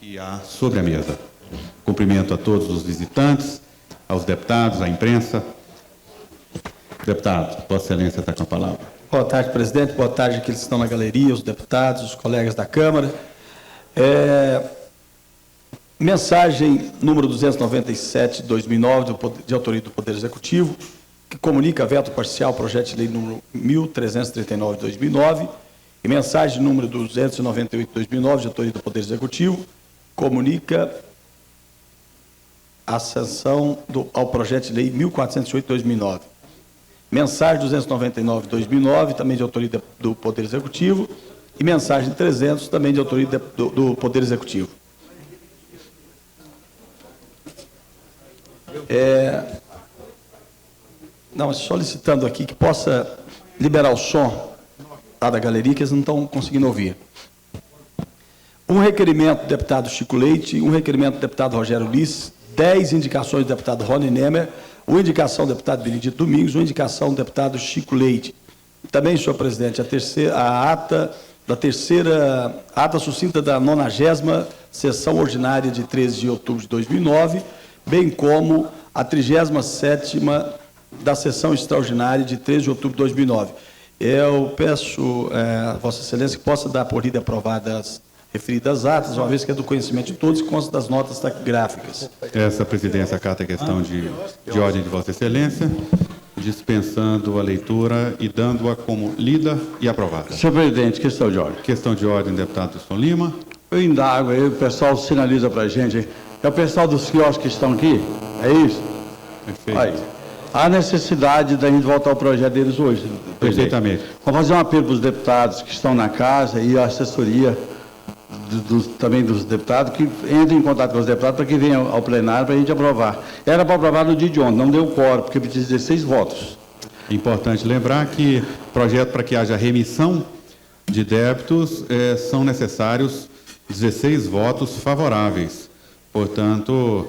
que há sobre a mesa. Cumprimento a todos os visitantes, aos deputados, à imprensa. Deputado, Vossa Excelência está com a palavra. Boa tarde, presidente. Boa tarde àqueles que estão na galeria, os deputados, os colegas da Câmara. Mensagem número 297, de 2009, de autoria do Poder Executivo, que comunica veto parcial ao projeto de lei número 1339, de 2009, e mensagem número 298, de 2009, de autoria do Poder Executivo, comunica a sanção ao projeto de lei 1408, de 2009. Mensagem 299, de 2009, também de autoria do Poder Executivo, e mensagem 300, também de autoria do Poder Executivo. Solicitando aqui que possa liberar o som lá da galeria, que eles não estão conseguindo ouvir. Um requerimento do deputado Chico Leite, um requerimento do deputado Rogério Ulisses, 10 indicações do deputado Rony Nemer, uma indicação do deputado Benedito Domingos, uma indicação do deputado Chico Leite. Também, senhor presidente, a ata sucinta da 90ª sessão ordinária de 13 de outubro de 2009, bem como a 37ª da sessão extraordinária de 13 de outubro de 2009. Eu peço a Vossa Excelência que possa dar por lida aprovada as referidas atas, uma vez que é do conhecimento de todos e consta das notas taquigráficas. Essa presidência acata a questão de ordem de Vossa Excelência, dispensando a leitura e dando-a como lida e aprovada. Senhor presidente, questão de ordem. Questão de ordem, deputado Wilson Lima. Eu indago aí, o pessoal sinaliza para a gente. É o pessoal dos quiosques que estão aqui? É isso? Perfeito. Aí. Há necessidade da gente voltar ao projeto deles hoje. Perfeitamente. Vamos fazer um apelo para os deputados que estão na casa e a assessoria também dos deputados, que entrem em contato com os deputados para que venham ao plenário para a gente aprovar. Era para aprovar no dia de ontem, não deu quórum, porque precisa de 16 votos. Importante lembrar que projeto para que haja remissão de débitos são necessários 16 votos favoráveis. Portanto,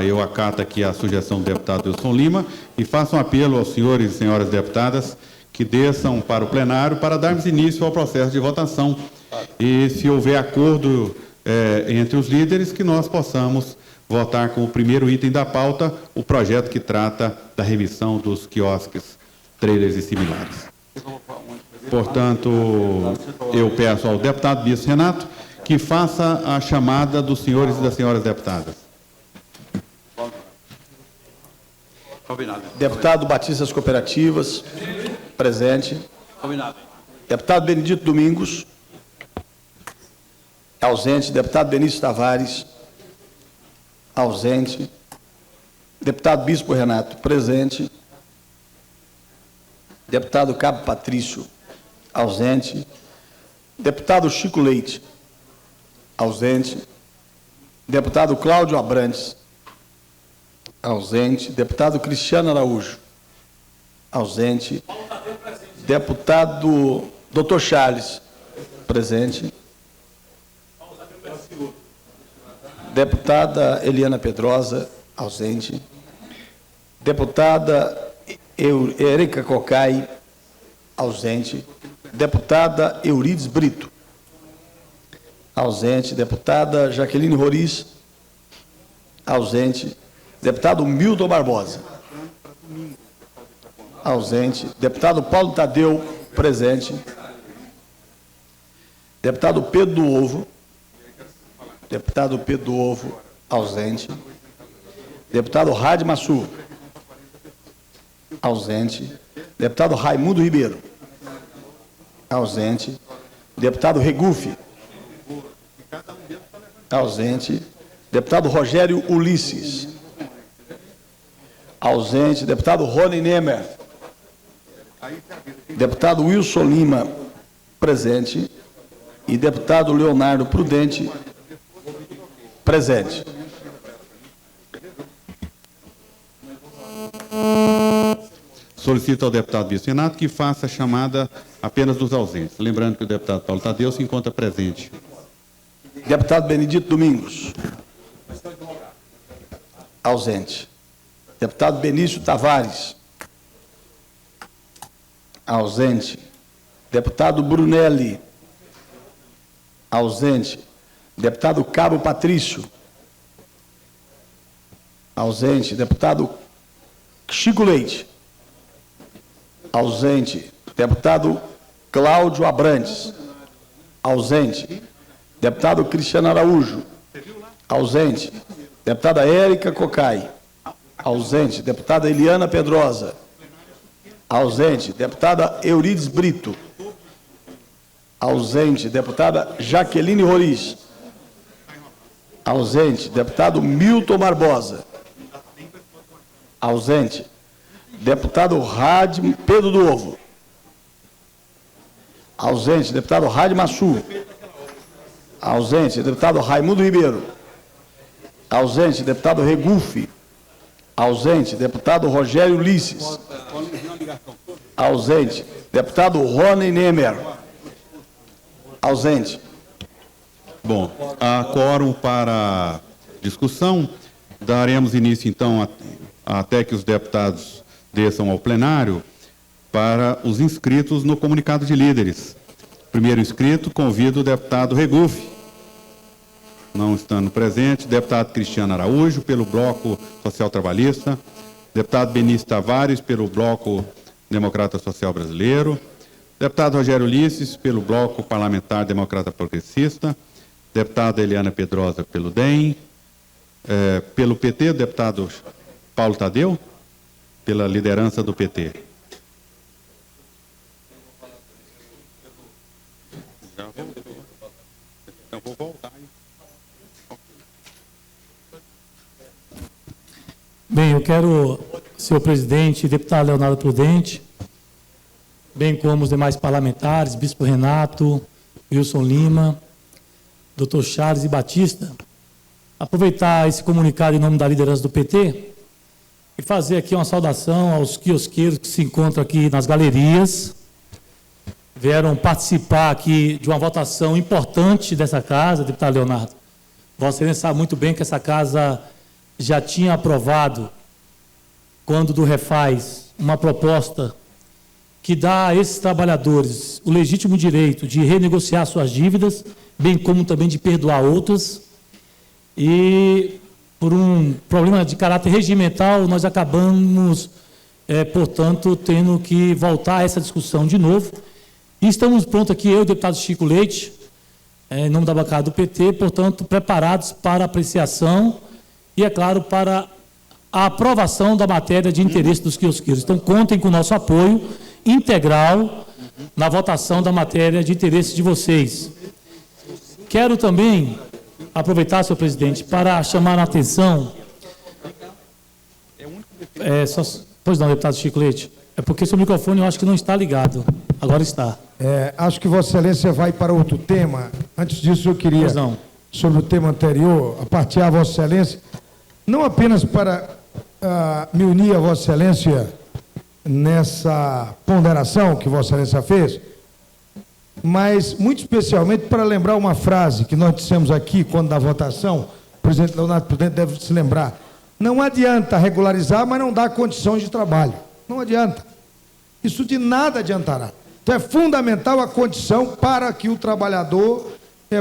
eu acato aqui a sugestão do deputado Wilson Lima e faço um apelo aos senhores e senhoras deputadas que desçam para o plenário para darmos início ao processo de votação. E, se houver acordo entre os líderes, que nós possamos votar com o primeiro item da pauta, o projeto que trata da remissão dos quiosques, trailers e similares. Portanto, eu peço ao deputado Bispo Renato que faça a chamada dos senhores e das senhoras deputadas. Deputado Batista das Cooperativas, presente. Deputado Benedito Domingos, ausente. Deputado Benício Tavares, ausente. Deputado Bispo Renato, presente. Deputado Cabo Patrício, ausente. Deputado Chico Leite, ausente. Deputado Cláudio Abrantes, ausente. Deputado Cristiano Araújo, ausente. Deputado Dr. Charles, presente. Deputada Eliana Pedrosa, ausente. Deputada Érica Cocai, ausente. Deputada Eurides Brito, ausente. Deputada Jaqueline Roriz, ausente. Deputado Milton Barbosa, ausente. Deputado Paulo Tadeu, presente. Deputado Pedro do Ovo, deputado Pedro do Ovo, ausente. Deputado Rádio Massu, ausente. Deputado Raimundo Ribeiro, ausente. Deputado Regufe, ausente. Deputado Rogério Ulisses, ausente. Deputado Rony Nemer, deputado Wilson Lima, presente. E deputado Leonardo Prudente, presente. Solicito ao deputado Bispo Renato que faça a chamada apenas dos ausentes. Lembrando que o deputado Paulo Tadeu se encontra presente. Deputado Benedito Domingos, ausente. Deputado Benício Tavares, ausente. Deputado Brunelli, ausente. Deputado Cabo Patrício. Ausente. Deputado Chico Leite. Ausente. Deputado Cláudio Abrantes. Ausente. Deputado Cristiano Araújo. Ausente. Deputada Érica Cocai. Ausente. Deputada Eliana Pedrosa. Ausente. Deputada Eurides Brito. Ausente. Deputada Jaqueline Roriz. Ausente. Deputado Milton Barbosa. Ausente. Deputado Rádio Pedro do Ovo. Ausente. Deputado Rádio Massu. Ausente. Deputado Raimundo Ribeiro. Ausente. Deputado Regufe. Ausente. Deputado Rogério Ulisses. Ausente. Deputado Rony Nemer. Ausente. Bom, há quórum para discussão. Daremos início, então, até que os deputados desçam ao plenário, para os inscritos no comunicado de líderes. Primeiro inscrito, convido o deputado Regufe. Não estando presente, deputado Cristiano Araújo, pelo Bloco Social Trabalhista, deputado Benício Tavares, pelo Bloco Democrata Social Brasileiro, deputado Rogério Ulisses, pelo Bloco Parlamentar Democrata Progressista, deputada Eliana Pedrosa, pelo DEM, pelo PT, o deputado Paulo Tadeu, pela liderança do PT. Então, vou voltar. Bem, eu quero, senhor presidente, deputado Leonardo Prudente, bem como os demais parlamentares, bispo Renato, Wilson Lima, doutor Charles e Batista, aproveitar esse comunicado em nome da liderança do PT e fazer aqui uma saudação aos quiosqueiros que se encontram aqui nas galerias, vieram participar aqui de uma votação importante dessa casa, deputado Leonardo. Vossa Excelência sabe muito bem que essa casa já tinha aprovado, quando do Refaz, uma proposta que dá a esses trabalhadores o legítimo direito de renegociar suas dívidas, bem como também de perdoar outras. E, por um problema de caráter regimental, nós acabamos, portanto, tendo que voltar a essa discussão de novo. E estamos prontos aqui, eu e o deputado Chico Leite, em nome da bancada do PT, portanto, preparados para a apreciação e, é claro, para a aprovação da matéria de interesse dos quiosqueiros. Então, contem com o nosso apoio integral na votação da matéria de interesse de vocês. Quero também aproveitar, senhor presidente, para chamar a atenção... Pois não, deputado Chico Leite. É porque seu microfone eu acho que não está ligado. Agora está. Acho que Vossa Excelência vai para outro tema. Antes disso, eu queria, sobre o tema anterior, apartear a Vossa Excelência, não apenas para me unir a Vossa Excelência nessa ponderação que Vossa Excelência fez, mas muito especialmente para lembrar uma frase que nós dissemos aqui quando da votação, o presidente Leonardo Prudente deve se lembrar: não adianta regularizar, mas não dá condições de trabalho. Não adianta. Isso de nada adiantará. Então é fundamental a condição para que o trabalhador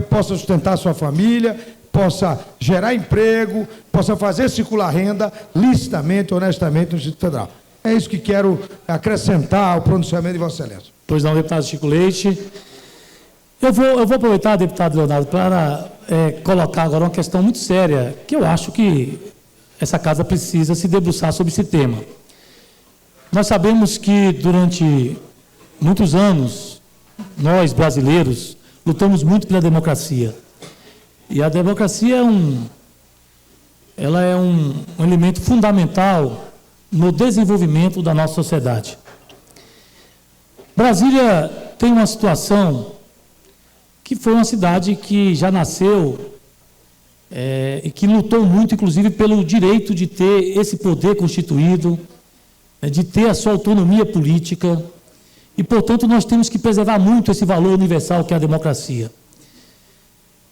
possa sustentar sua família, possa gerar emprego, possa fazer circular renda licitamente, honestamente no Distrito Federal. É isso que quero acrescentar ao pronunciamento de Vossa Excelência. Pois não, deputado Chico Leite. Eu vou aproveitar, deputado Leonardo, para colocar agora uma questão muito séria, que eu acho que essa casa precisa se debruçar sobre esse tema. Nós sabemos que durante muitos anos, nós brasileiros lutamos muito pela democracia. E a democracia ela é um elemento fundamental no desenvolvimento da nossa sociedade. Brasília tem uma situação que foi uma cidade que já nasceu e que lutou muito, inclusive, pelo direito de ter esse poder constituído, de ter a sua autonomia política, e, portanto, nós temos que preservar muito esse valor universal que é a democracia.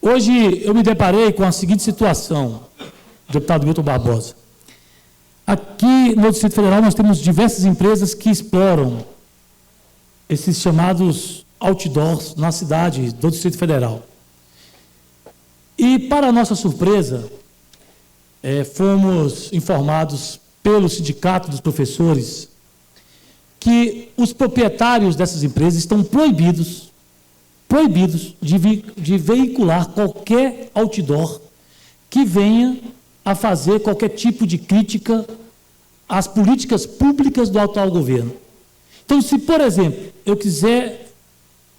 Hoje eu me deparei com a seguinte situação, deputado Milton Barbosa. Aqui no Distrito Federal nós temos diversas empresas que exploram esses chamados outdoors na cidade do Distrito Federal. E, para nossa surpresa, fomos informados pelo Sindicato dos Professores que os proprietários dessas empresas estão proibidos de veicular qualquer outdoor que venha a fazer qualquer tipo de crítica às políticas públicas do atual governo. Então, se, por exemplo, eu quiser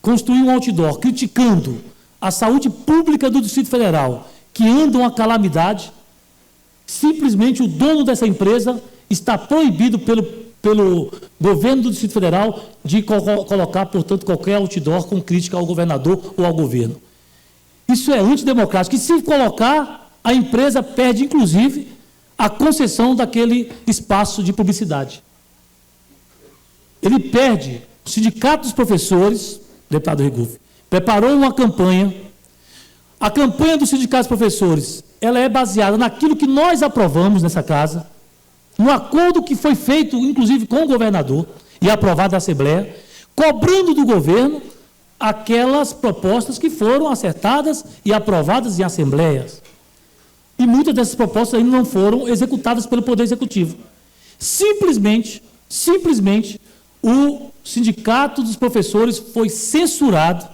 construir um outdoor criticando a saúde pública do Distrito Federal, que anda uma calamidade, simplesmente o dono dessa empresa está proibido pelo governo do Distrito Federal de colocar, portanto, qualquer outdoor com crítica ao governador ou ao governo. Isso é antidemocrático. E se colocar, a empresa perde, inclusive, a concessão daquele espaço de publicidade. Ele perde. O Sindicato dos Professores, deputado Regufe, preparou uma campanha. A campanha do Sindicato dos Professores, ela é baseada naquilo que nós aprovamos nessa casa, no acordo que foi feito, inclusive, com o governador e aprovado na Assembleia, cobrando do governo aquelas propostas que foram acertadas e aprovadas em assembleias. E muitas dessas propostas ainda não foram executadas pelo Poder Executivo. Simplesmente, o Sindicato dos Professores foi censurado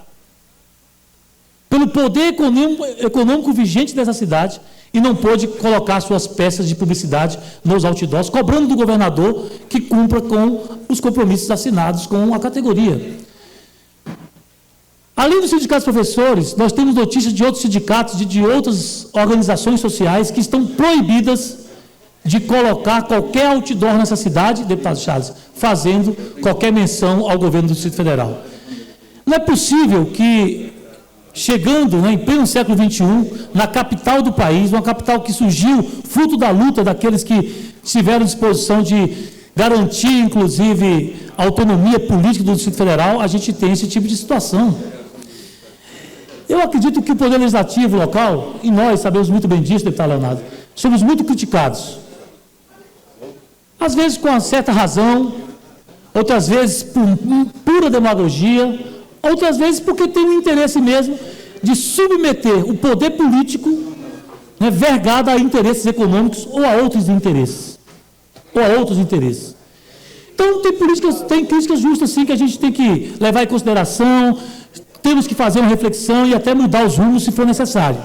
pelo poder econômico vigente dessa cidade e não pôde colocar suas peças de publicidade nos outdoors, cobrando do governador que cumpra com os compromissos assinados com a categoria. Além dos sindicatos professores, nós temos notícias de outros sindicatos, de outras organizações sociais que estão proibidas de colocar qualquer outdoor nessa cidade, deputado Charles, fazendo qualquer menção ao governo do Distrito Federal. Não é possível que, chegando, em pleno século XXI, na capital do país, uma capital que surgiu fruto da luta daqueles que tiveram disposição de garantir, inclusive, a autonomia política do Distrito Federal, a gente tem esse tipo de situação. Eu acredito que o Poder Legislativo local, e nós sabemos muito bem disso, deputado Leonardo, somos muito criticados. Às vezes com uma certa razão, outras vezes por pura demagogia, outras vezes porque tem um interesse mesmo de submeter o poder político, vergado a interesses econômicos ou a outros interesses. Então, tem críticas justas, sim, que a gente tem que levar em consideração, temos que fazer uma reflexão e até mudar os rumos se for necessário.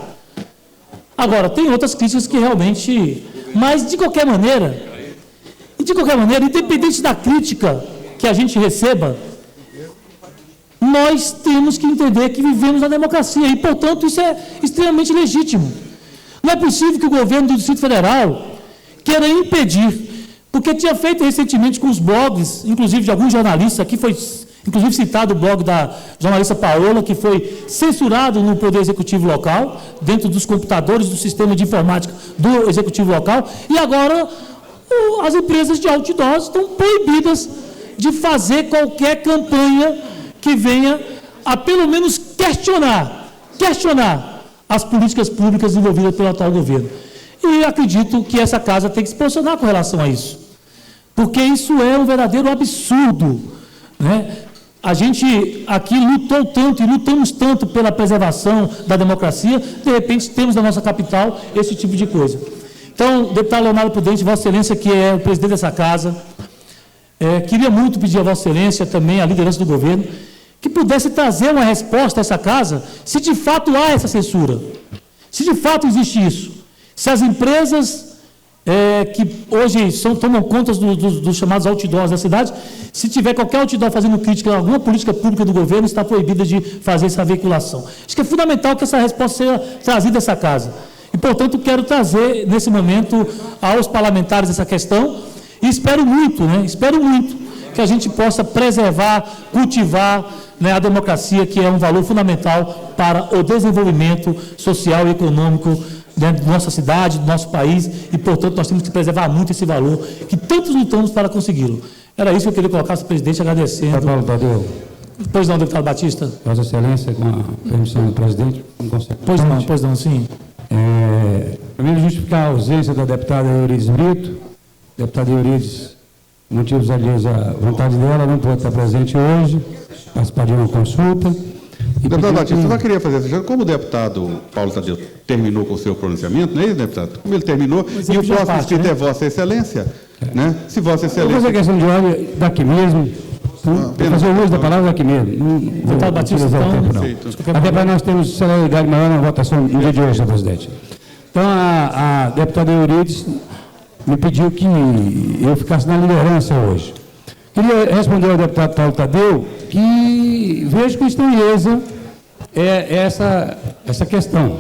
Agora, tem outras críticas que realmente... Mas, de qualquer maneira, independente da crítica que a gente receba, nós temos que entender que vivemos na democracia e, portanto, isso é extremamente legítimo. Não é possível que o governo do Distrito Federal queira impedir, porque tinha feito recentemente com os blogs, inclusive de alguns jornalistas, aqui foi inclusive citado o blog da jornalista Paola, que foi censurado no Poder Executivo local, dentro dos computadores do sistema de informática do Executivo local, e agora as empresas de outdoors estão proibidas de fazer qualquer campanha que venha a, pelo menos, questionar as políticas públicas envolvidas pelo atual governo. E acredito que essa casa tem que se posicionar com relação a isso, porque isso é um verdadeiro absurdo, A gente aqui lutou tanto e lutamos tanto pela preservação da democracia, de repente temos na nossa capital esse tipo de coisa. Então, deputado Leonardo Prudente, Vossa Excelência, que é o presidente dessa casa, queria muito pedir a Vossa Excelência, também a liderança do governo, que pudesse trazer uma resposta a essa casa, se de fato há essa censura, se de fato existe isso, se as empresas que hoje tomam conta dos chamados outdoors da cidade, se tiver qualquer outdoor fazendo crítica a alguma política pública do governo, está proibida de fazer essa veiculação. Acho que é fundamental que essa resposta seja trazida a essa casa. E, portanto, quero trazer, nesse momento, aos parlamentares essa questão, e espero muito que a gente possa preservar, cultivar a democracia, que é um valor fundamental para o desenvolvimento social e econômico da nossa cidade, do nosso país, e, portanto, nós temos que preservar muito esse valor, que tantos lutamos para consegui-lo. Era isso que eu queria colocar, senhor presidente, agradecendo. Paulo Tadeu. Pois não, deputado Batista. Vossa Excelência, com a permissão do presidente, com consequência. Pois não, sim. Primeiro, justificar a ausência da deputada Eurides Brito. Deputada Eurides, motivos alheios à vontade dela, não pôde estar presente hoje, participar de uma consulta. Deputado Batista, eu só queria fazer essa. Como o deputado Paulo Tadeu terminou com o seu pronunciamento, não é isso, deputado? Como ele terminou, e o próximo inscrito é Vossa Excelência, né? Se Vossa Excelência... Eu vou fazer questão de ordem daqui mesmo. Vou fazer o uso da palavra aqui mesmo. Deputado Batista, então... Até para nós termos celeridade maior na votação no dia de hoje, senhor presidente. Então, a deputada Eurides me pediu que eu ficasse na liderança hoje. Queria responder ao deputado Paulo Tadeu que vejo com estranheza essa questão.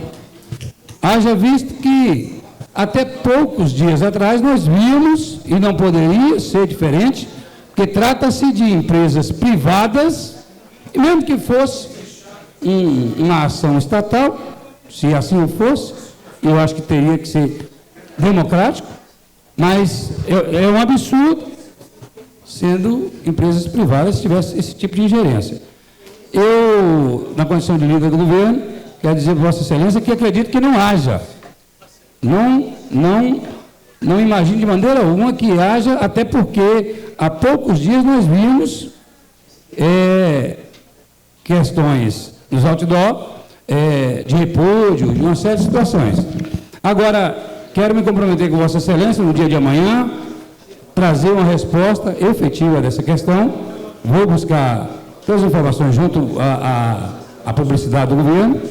Haja visto que até poucos dias atrás nós vimos, e não poderia ser diferente, que trata-se de empresas privadas, e mesmo que fosse uma ação estatal, se assim fosse, eu acho que teria que ser democrático, mas é um absurdo sendo empresas privadas se tivesse esse tipo de ingerência. Eu, na condição de líder do governo, quero dizer para Vossa Excelência que acredito que não haja. Não imagino de maneira alguma que haja, até porque há poucos dias nós vimos questões nos outdoor, de repúdio, de uma série de situações. Agora, quero me comprometer com Vossa Excelência no dia de amanhã, trazer uma resposta efetiva dessa questão. Vou buscar todas as informações junto à publicidade do governo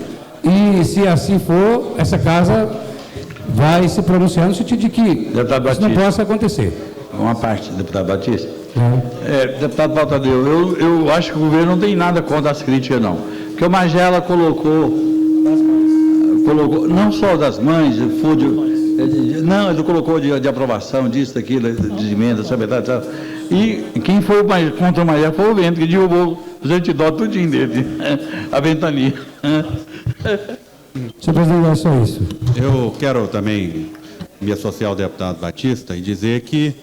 e, se assim for, essa casa vai se pronunciar no sentido de que isso não possa acontecer. Uma parte, deputado Batista. Deputado Paulo Tadeu, eu acho que o governo não tem nada contra as críticas, não. Porque o Magela colocou não só das mães, não, ele colocou de aprovação disso, daquilo, de emenda, sabe, tal. E quem foi contra o Magela foi o vento, que derrubou os antidó tudinho dele, a ventania. Senhor presidente, é só isso. Eu quero também me associar ao deputado Batista e dizer que,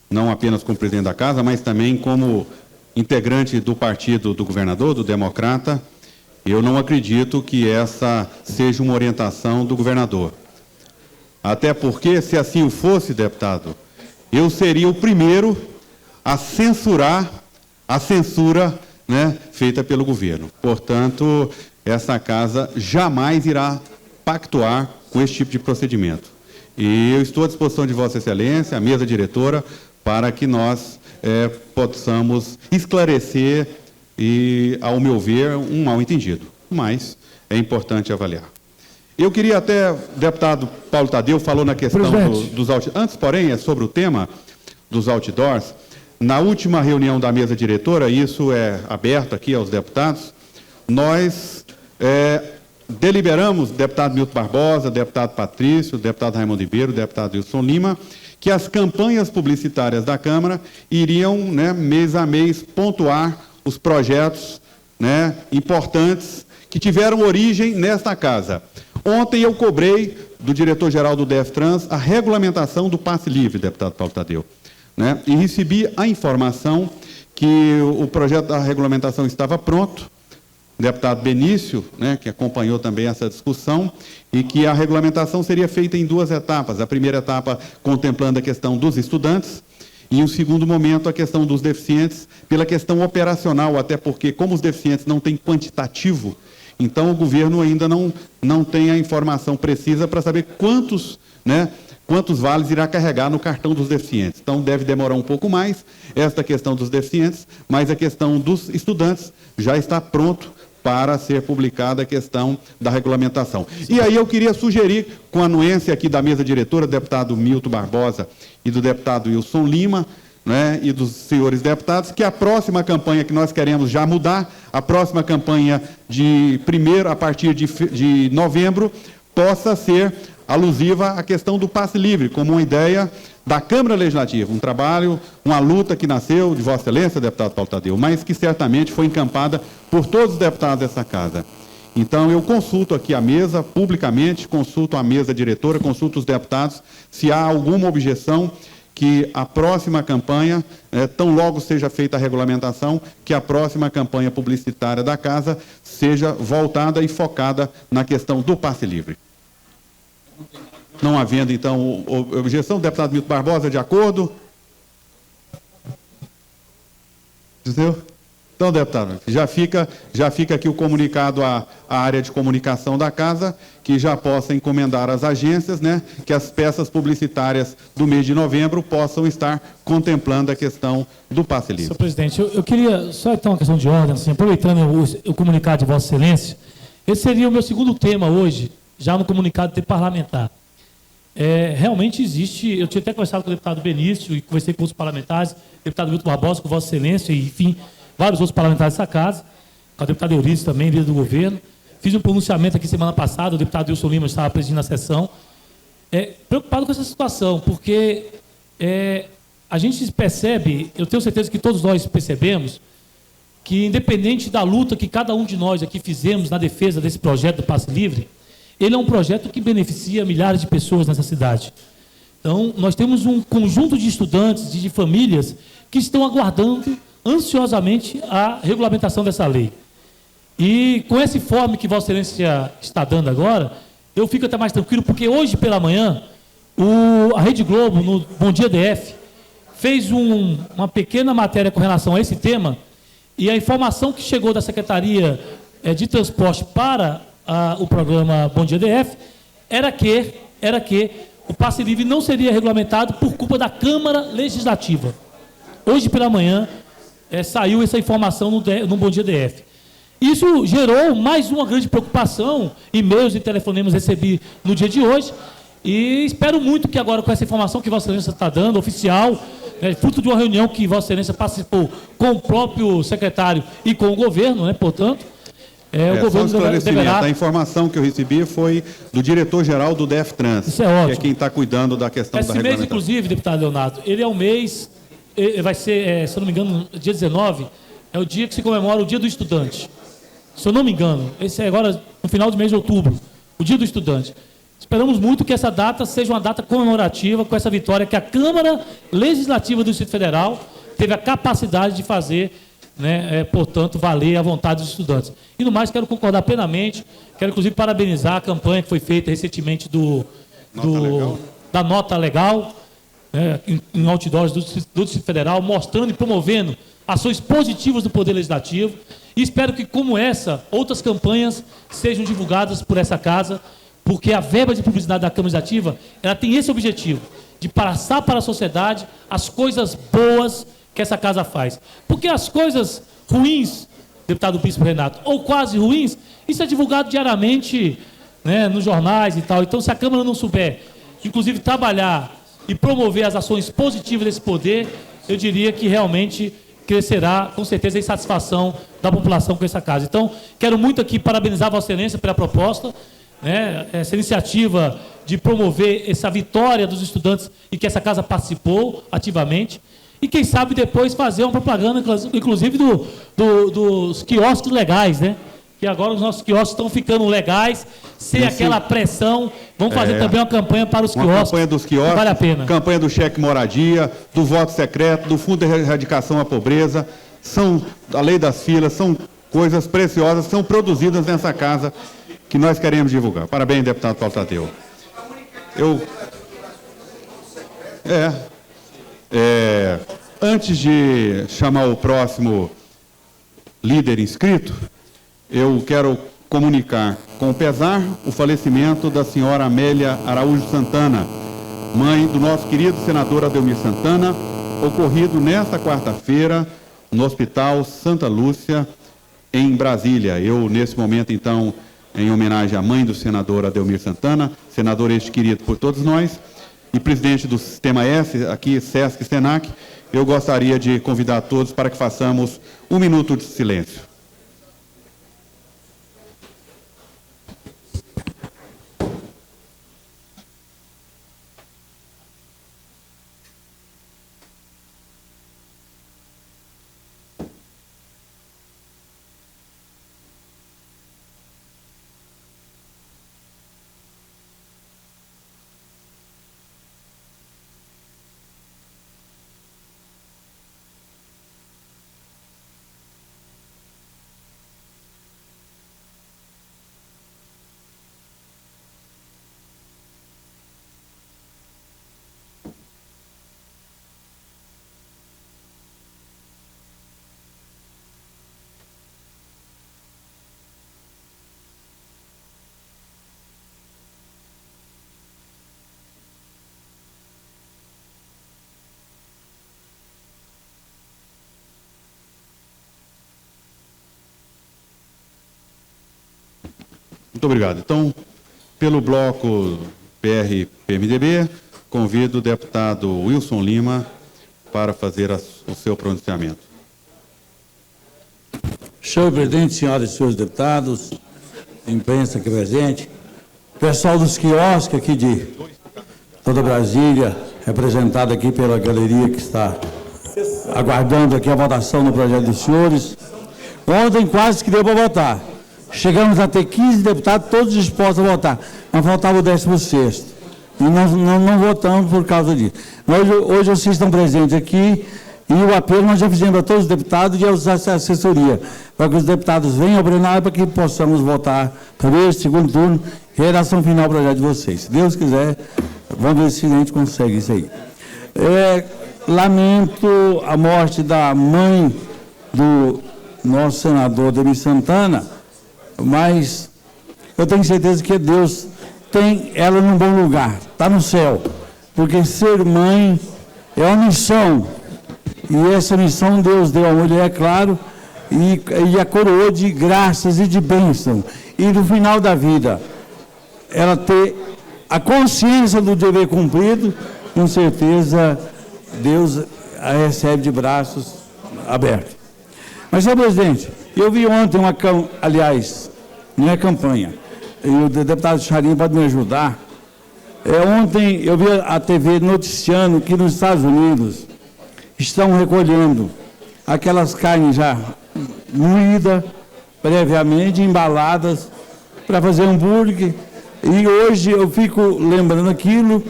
não apenas como presidente da Casa, mas também como integrante do partido do governador, do Democrata, eu não acredito que essa seja uma orientação do governador. Até porque, se assim o fosse, deputado, eu seria o primeiro a censurar a censura, né, feita pelo governo. Portanto, essa Casa jamais irá pactuar com esse tipo de procedimento. E eu estou à disposição de Vossa Excelência, a mesa diretora, para que nós possamos esclarecer e, ao meu ver, um mal-entendido. Mas é importante avaliar. Eu queria até, o deputado Paulo Tadeu falou na questão dos outdoors. Antes, porém, sobre o tema dos outdoors. Na última reunião da mesa diretora, isso é aberto aqui aos deputados, nós deliberamos, deputado Milton Barbosa, deputado Patrício, deputado Raimundo Ribeiro, deputado Wilson Lima, que as campanhas publicitárias da Câmara iriam, né, mês a mês, pontuar os projetos, né, importantes que tiveram origem nesta Casa. Ontem eu cobrei do diretor-geral do DEFTRANS a regulamentação do passe livre, deputado Paulo Tadeu, né, e recebi a informação que o projeto da regulamentação estava pronto, o deputado Benício, né, que acompanhou também essa discussão, e que a regulamentação seria feita em duas etapas. A primeira etapa contemplando a questão dos estudantes, e, em um segundo momento, a questão dos deficientes, pela questão operacional, até porque, como os deficientes não têm quantitativo, então o governo ainda não tem a informação precisa para saber quantos vales irá carregar no cartão dos deficientes. Então, deve demorar um pouco mais esta questão dos deficientes, mas a questão dos estudantes já está pronto para ser publicada a questão da regulamentação. E aí eu queria sugerir, com a anuência aqui da mesa diretora, do deputado Milton Barbosa e do deputado Wilson Lima, né, e dos senhores deputados, que a próxima campanha que nós queremos já mudar, a próxima campanha a partir de novembro, possa ser alusiva à questão do passe livre, como uma ideia da Câmara Legislativa, um trabalho, uma luta que nasceu de Vossa Excelência, deputado Paulo Tadeu, mas que certamente foi encampada por todos os deputados dessa Casa. Então, eu consulto aqui a mesa, publicamente, consulto a mesa diretora, consulto os deputados, se há alguma objeção, que a próxima campanha, tão logo seja feita a regulamentação, que a próxima campanha publicitária da Casa seja voltada e focada na questão do passe livre. Não havendo, então, objeção, deputado Milton Barbosa, de acordo? Entendeu? Então, deputado, já fica aqui o comunicado à área de comunicação da Casa, que já possa encomendar às agências, né, que as peças publicitárias do mês de novembro possam estar contemplando a questão do passe livre. Senhor presidente, eu queria só então uma questão de ordem, assim, aproveitando o comunicado de Vossa Excelência, esse seria o meu segundo tema hoje, já no comunicado de parlamentar. Realmente existe, eu tinha até conversado com o deputado Benício e conversei com outros parlamentares, deputado Milton Barbosa, com Vossa Excelência, e, enfim, vários outros parlamentares dessa casa, com a deputada Eurice também, líder do governo. Fiz um pronunciamento aqui semana passada, o deputado Wilson Lima estava presidindo a sessão, preocupado com essa situação, porque a gente percebe, eu tenho certeza que todos nós percebemos, que independente da luta que cada um de nós aqui fizemos na defesa desse projeto do Passe Livre, ele é um projeto que beneficia milhares de pessoas nessa cidade. Então, nós temos um conjunto de estudantes e de famílias que estão aguardando ansiosamente a regulamentação dessa lei. E com esse informe que Vossa Excelência está dando agora, eu fico até mais tranquilo, porque hoje pela manhã, a Rede Globo, no Bom Dia DF, fez uma pequena matéria com relação a esse tema, e a informação que chegou da Secretaria de Transporte para o programa Bom Dia DF era que o passe livre não seria regulamentado por culpa da Câmara Legislativa. Hoje pela manhã saiu essa informação no Bom Dia DF. Isso gerou mais uma grande preocupação, e-mails e telefonemas recebi no dia de hoje, e espero muito que agora com essa informação que Vossa Excelência está dando, oficial, fruto de uma reunião que Vossa Excelência participou com o próprio secretário e com o governo, portanto, o governo deverá... A informação que eu recebi foi do diretor-geral do DEFTRANS, isso é ótimo, que é quem está cuidando da questão da regulamentação. Esse mês, inclusive, deputado Leonardo, ele é um mês, vai ser, se eu não me engano, dia 19, é o dia que se comemora o Dia do Estudante. Se eu não me engano, esse é agora no final do mês de outubro, o Dia do Estudante. Esperamos muito que essa data seja uma data comemorativa com essa vitória que a Câmara Legislativa do Distrito Federal teve a capacidade de fazer, portanto, valer a vontade dos estudantes. E no mais, quero concordar plenamente, quero inclusive parabenizar a campanha que foi feita recentemente da nota legal, em outdoors do Distrito Federal, mostrando e promovendo ações positivas do Poder Legislativo. E espero que, como essa, outras campanhas sejam divulgadas por essa casa, porque a verba de publicidade da Câmara Legislativa, ela tem esse objetivo, de passar para a sociedade as coisas boas que essa casa faz. Porque as coisas ruins, deputado Bispo Renato, ou quase ruins, isso é divulgado diariamente, nos jornais e tal. Então, se a Câmara não souber, inclusive, trabalhar e promover as ações positivas desse poder, eu diria que realmente crescerá, com certeza, a insatisfação da população com essa casa. Então, quero muito aqui parabenizar a Vossa Excelência pela proposta, essa iniciativa de promover essa vitória dos estudantes e que essa casa participou ativamente. E, quem sabe, depois fazer uma propaganda, inclusive, dos quiosques legais, que agora os nossos quiosques estão ficando legais, sem aquela pressão. Vamos fazer também uma campanha para os quiosques. Uma campanha dos quiosques, vale a pena. Campanha do cheque moradia, do voto secreto, do Fundo de Erradicação à Pobreza, a lei das filas, são coisas preciosas, são produzidas nessa casa que nós queremos divulgar. Parabéns, deputado Paulo Tadeu. Antes de chamar o próximo líder inscrito, eu quero comunicar com pesar o falecimento da senhora Amélia Araújo Santana, mãe do nosso querido senador Ademir Santana, ocorrido nesta quarta-feira no Hospital Santa Lúcia, em Brasília. Eu, nesse momento, então, em homenagem à mãe do senador Ademir Santana, senador este querido por todos nós, e presidente do Sistema S, aqui, SESC e SENAC, eu gostaria de convidar todos para que façamos um minuto de silêncio. Muito obrigado. Então, pelo bloco PR-PMDB, convido o deputado Wilson Lima para fazer o seu pronunciamento. Senhor presidente, senhoras e senhores deputados, imprensa aqui presente, pessoal dos quiosques aqui de toda Brasília, representado aqui pela galeria que está aguardando aqui a votação no projeto dos senhores. Ontem quase que deu para votar. Chegamos a ter 15 deputados, todos dispostos a votar, mas faltava o 16º. E nós não votamos por causa disso. Hoje vocês estão presentes aqui e o apelo nós já fizemos a todos os deputados e aos assessoria, para que os deputados venham ao plenário para que possamos votar primeiro, segundo turno, redação final do projeto de vocês. Se Deus quiser, vamos ver se a gente consegue isso aí. Lamento a morte da mãe do nosso senador Ademir Santana, mas eu tenho certeza que Deus tem ela num bom lugar, está no céu, porque ser mãe é uma missão, e essa missão Deus deu a mulher, claro, e a coroou de graças e de bênção, e no final da vida, ela ter a consciência do dever cumprido, com certeza Deus a recebe de braços abertos. Mas, senhor presidente, eu vi ontem aliás, não é campanha, e o deputado Charim pode me ajudar. Ontem eu vi a TV noticiando que nos Estados Unidos estão recolhendo aquelas carnes já moídas, previamente embaladas, para fazer hambúrguer. E hoje eu fico lembrando aquilo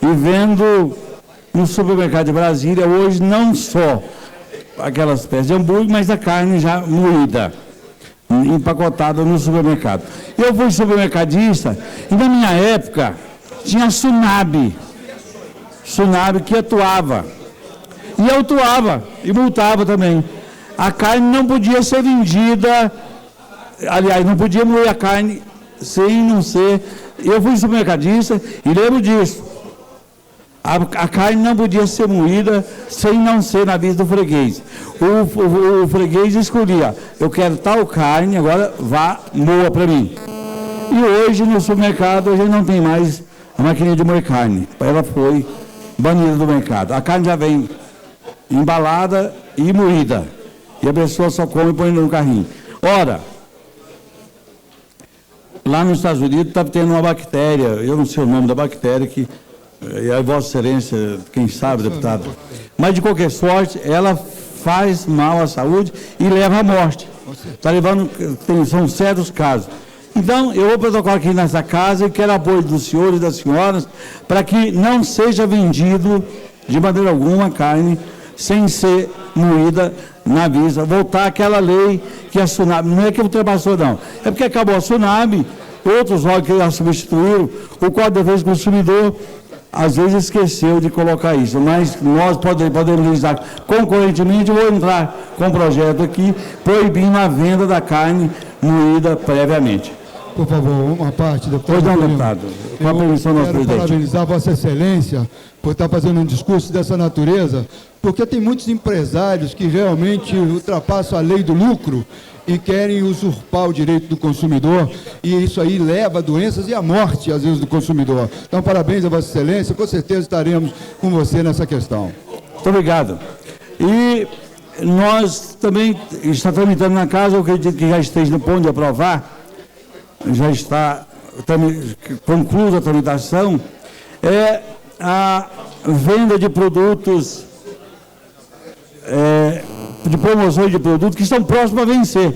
e vendo no supermercado de Brasília, hoje não só aquelas peças de hambúrguer, mas a carne já moída, empacotada no supermercado. Eu fui supermercadista e na minha época tinha Sunab que atuava. E eu atuava e multava também. A carne não podia ser vendida, aliás, não podia moer a carne sem não ser... Eu fui supermercadista e lembro disso. A carne não podia ser moída sem não ser na vista do freguês. O freguês escolhia, eu quero tal carne, agora vá, moa para mim. E hoje no supermercado a gente não tem mais a maquininha de moer carne. Ela foi banida do mercado. A carne já vem embalada e moída. E a pessoa só come e põe no carrinho. Ora, lá nos Estados Unidos está tendo uma bactéria, eu não sei o nome da bactéria, que a Vossa Excelência, quem sabe, deputado, mas de qualquer sorte, ela faz mal à saúde e leva à morte. Está levando, são certos casos. Então, eu vou protocolar aqui nessa casa e quero apoio dos senhores e das senhoras para que não seja vendido de maneira alguma carne sem ser moída na vista. Voltar àquela lei que a Sunab, não é que ultrapassou não, é porque acabou a Sunab, outros órgãos que a substituíram, o Código de Defesa do Consumidor, às vezes esqueceu de colocar isso, mas nós podemos legislar concorrentemente. Eu vou entrar com um projeto aqui proibindo a venda da carne moída previamente. Por favor, uma parte, deputado. Pois não, deputado. Com a permissão do nosso presidente. Quero parabenizar Vossa Excelência por estar fazendo um discurso dessa natureza, porque tem muitos empresários que realmente ultrapassam a lei do lucro e querem usurpar o direito do consumidor, e isso aí leva a doenças e à morte, às vezes, do consumidor. Então, parabéns a Vossa Excelência, com certeza estaremos com você nessa questão. Muito obrigado. E nós também está tramitando na casa, eu acredito que já esteja no ponto de aprovar, já está concluída a tramitação, é a venda de produtos, de promoções de produtos que estão próximos a vencer.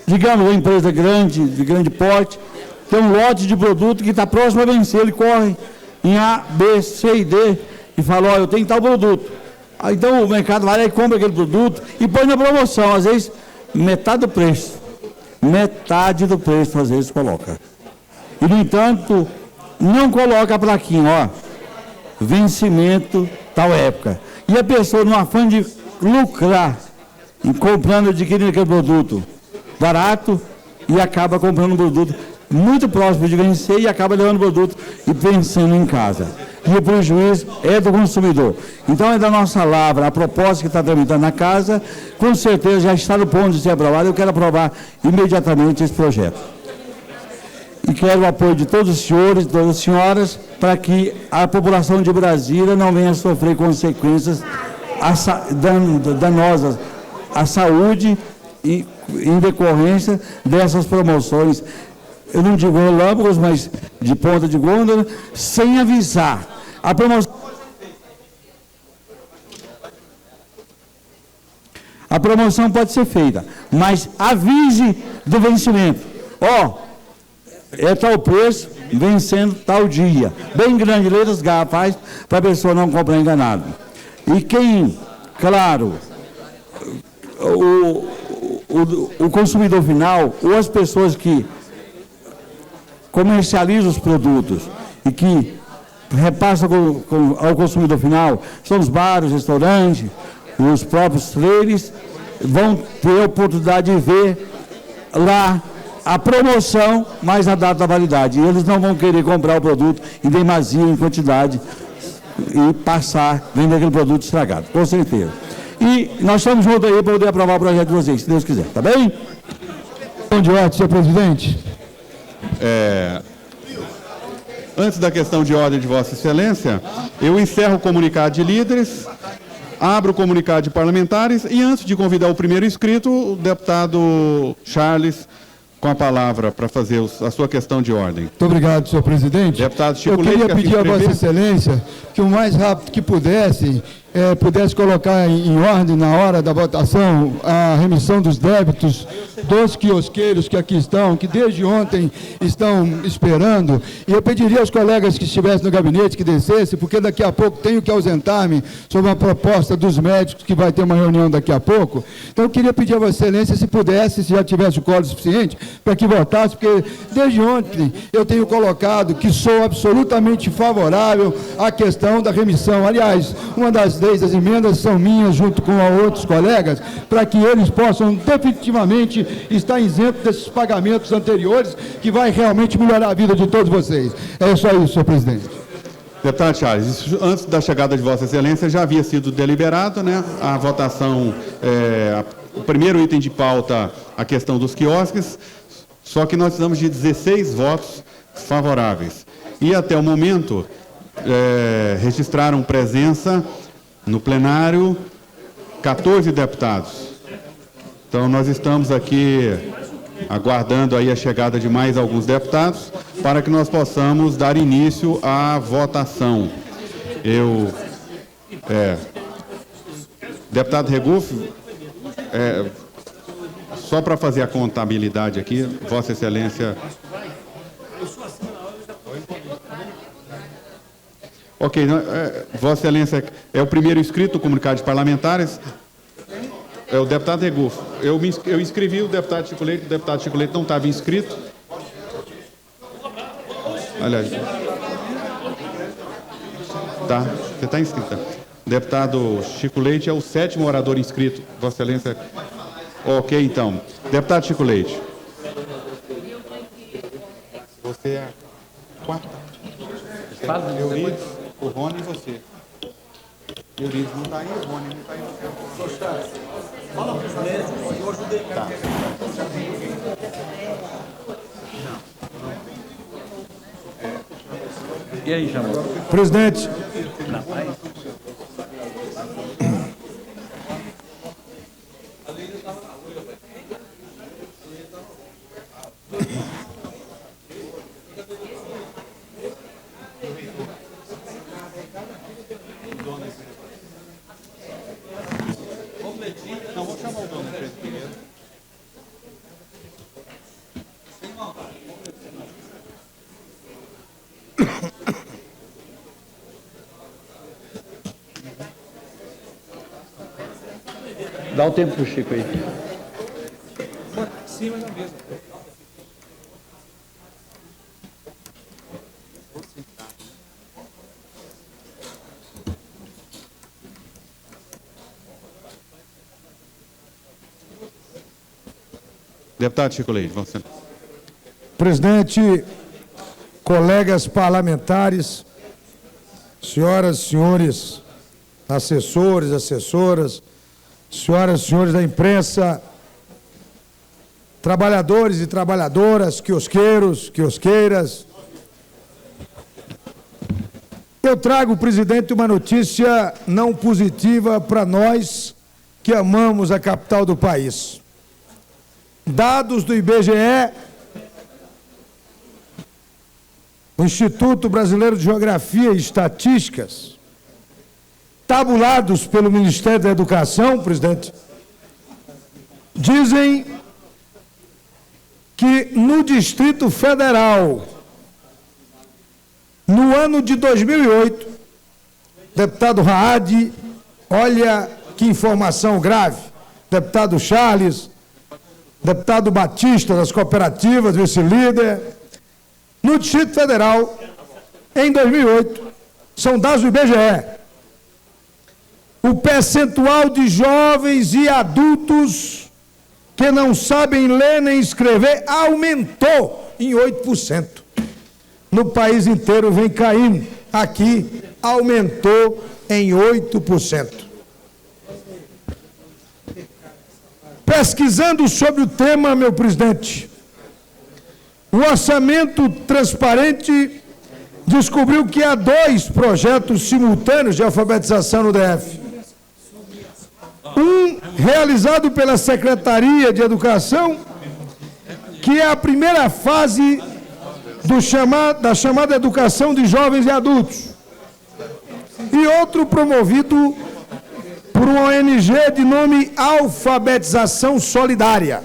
Digamos, uma empresa grande, de grande porte, tem um lote de produto que está próximo a vencer, ele corre em A, B, C e D e fala, ó, eu tenho tal produto. Aí, então o mercado vai lá e compra aquele produto e põe na promoção, às vezes metade do preço. Metade do preço, às vezes, coloca. E, no entanto, não coloca a plaquinha, ó, vencimento tal época. E a pessoa, no afã de lucrar, e comprando, adquirindo aquele produto barato, e acaba comprando um produto muito próximo de vencer e acaba levando o produto e vencendo em casa. E o prejuízo é do consumidor. Então, é da nossa lavra, a proposta que está tramitando na casa, com certeza já está no ponto de ser aprovado. Eu quero aprovar imediatamente esse projeto. e quero o apoio de todos os senhores, todas as senhoras, para que a população de Brasília não venha sofrer consequências danosas à saúde e em decorrência dessas promoções, eu não digo relâmpagos, mas de ponta de gôndola, sem avisar. A promoção pode ser feita, mas avise do vencimento. É tal preço, vencendo tal dia. Bem grande, letras garrafais, para a pessoa não comprar enganado. E quem, claro, o consumidor final, ou as pessoas que comercializam os produtos e que repassam ao consumidor final, são os bares, os restaurantes, os próprios trailers, vão ter a oportunidade de ver lá a promoção mais a data da validade. E eles não vão querer comprar o produto em demasia, em quantidade, e vender aquele produto estragado, com certeza. E nós estamos juntos aí para poder aprovar o projeto de vocês, se Deus quiser, tá bem? Bom de ordem, senhor presidente. Antes da questão de ordem de Vossa Excelência, eu encerro o comunicado de líderes, abro o comunicado de parlamentares e, antes de convidar o primeiro inscrito, o deputado Charles, com a palavra para fazer a sua questão de ordem. Muito obrigado, senhor presidente. Deputado Chico Eu Leite, queria quer se pedir a inscrever? Vossa Excelência que o mais rápido que pudesse colocar em ordem, na hora da votação, a remissão dos débitos dos quiosqueiros que aqui estão, que desde ontem estão esperando. E eu pediria aos colegas que estivessem no gabinete que descessem, porque daqui a pouco tenho que ausentar-me sobre uma proposta dos médicos, que vai ter uma reunião daqui a pouco. Então eu queria pedir a Vossa Excelência, se pudesse, se já tivesse o quórum suficiente, para que votasse, porque desde ontem eu tenho colocado que sou absolutamente favorável à questão da remissão. Aliás, uma das emendas são minhas, junto com outros colegas, para que eles possam definitivamente estar isentos desses pagamentos anteriores, que vai realmente melhorar a vida de todos vocês. É só isso, senhor presidente. Deputado Charles, isso, antes da chegada de Vossa Excelência, já havia sido deliberado, né? A votação, o primeiro item de pauta, a questão dos quiosques, só que nós precisamos de 16 votos favoráveis. E até o momento, registraram presença no plenário 14 deputados. Então, nós estamos aqui aguardando aí a chegada de mais alguns para que nós possamos dar início à votação. Deputado Regufe, só para fazer a contabilidade aqui, Vossa Excelência... Ok, Vossa Excelência é o primeiro inscrito, comunicado de parlamentares. É o deputado Regufe. Eu inscrevi o deputado Chico Leite não estava inscrito. Aliás, tá, você está inscrita. O deputado Chico Leite é o 7º orador inscrito, Vossa Excelência. Ok, então. Deputado Chico Leite. Você é a 4ª. Eurides, o Rony e você. Eurides não está aí, o Rony não está aí. Fala para os médicos, eu ajudei. Tá. E aí, Jamil? Presidente. Não, vou chamar o dono primeiro. Dá o tempo para o Chico aí. Sim, mas na mesa. Deputado Chico Leite, você. Presidente, colegas parlamentares, senhoras e senhores assessores, assessoras, senhoras e senhores da imprensa, trabalhadores e trabalhadoras, quiosqueiros, quiosqueiras. Eu trago, presidente, uma notícia não positiva para nós que amamos a capital do país. Dados do IBGE, o Instituto Brasileiro de Geografia e Estatísticas, tabulados pelo Ministério da Educação, presidente, dizem que no Distrito Federal, no ano de 2008, deputado Raad, olha que informação grave, deputado Charles, deputado Batista das cooperativas, vice-líder, no Distrito Federal, em 2008, são dados do IBGE, o percentual de jovens e adultos que não sabem ler nem escrever aumentou em 8%. No país inteiro vem caindo, aqui aumentou em 8%. Pesquisando sobre o tema, meu presidente, o orçamento transparente descobriu que há 2 projetos simultâneos de alfabetização no DF. Um realizado pela Secretaria de Educação, que é a primeira fase da chamada educação de jovens e adultos. E outro promovido por uma ONG de nome Alfabetização Solidária.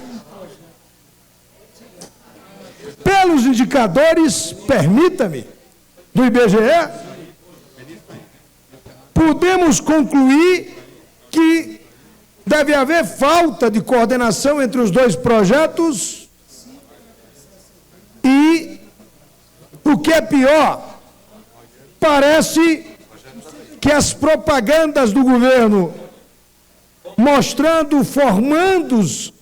Pelos indicadores, permita-me, do IBGE, podemos concluir que deve haver falta de coordenação entre os 2 projetos e, o que é pior, parece que as propagandas do governo mostrando formandos,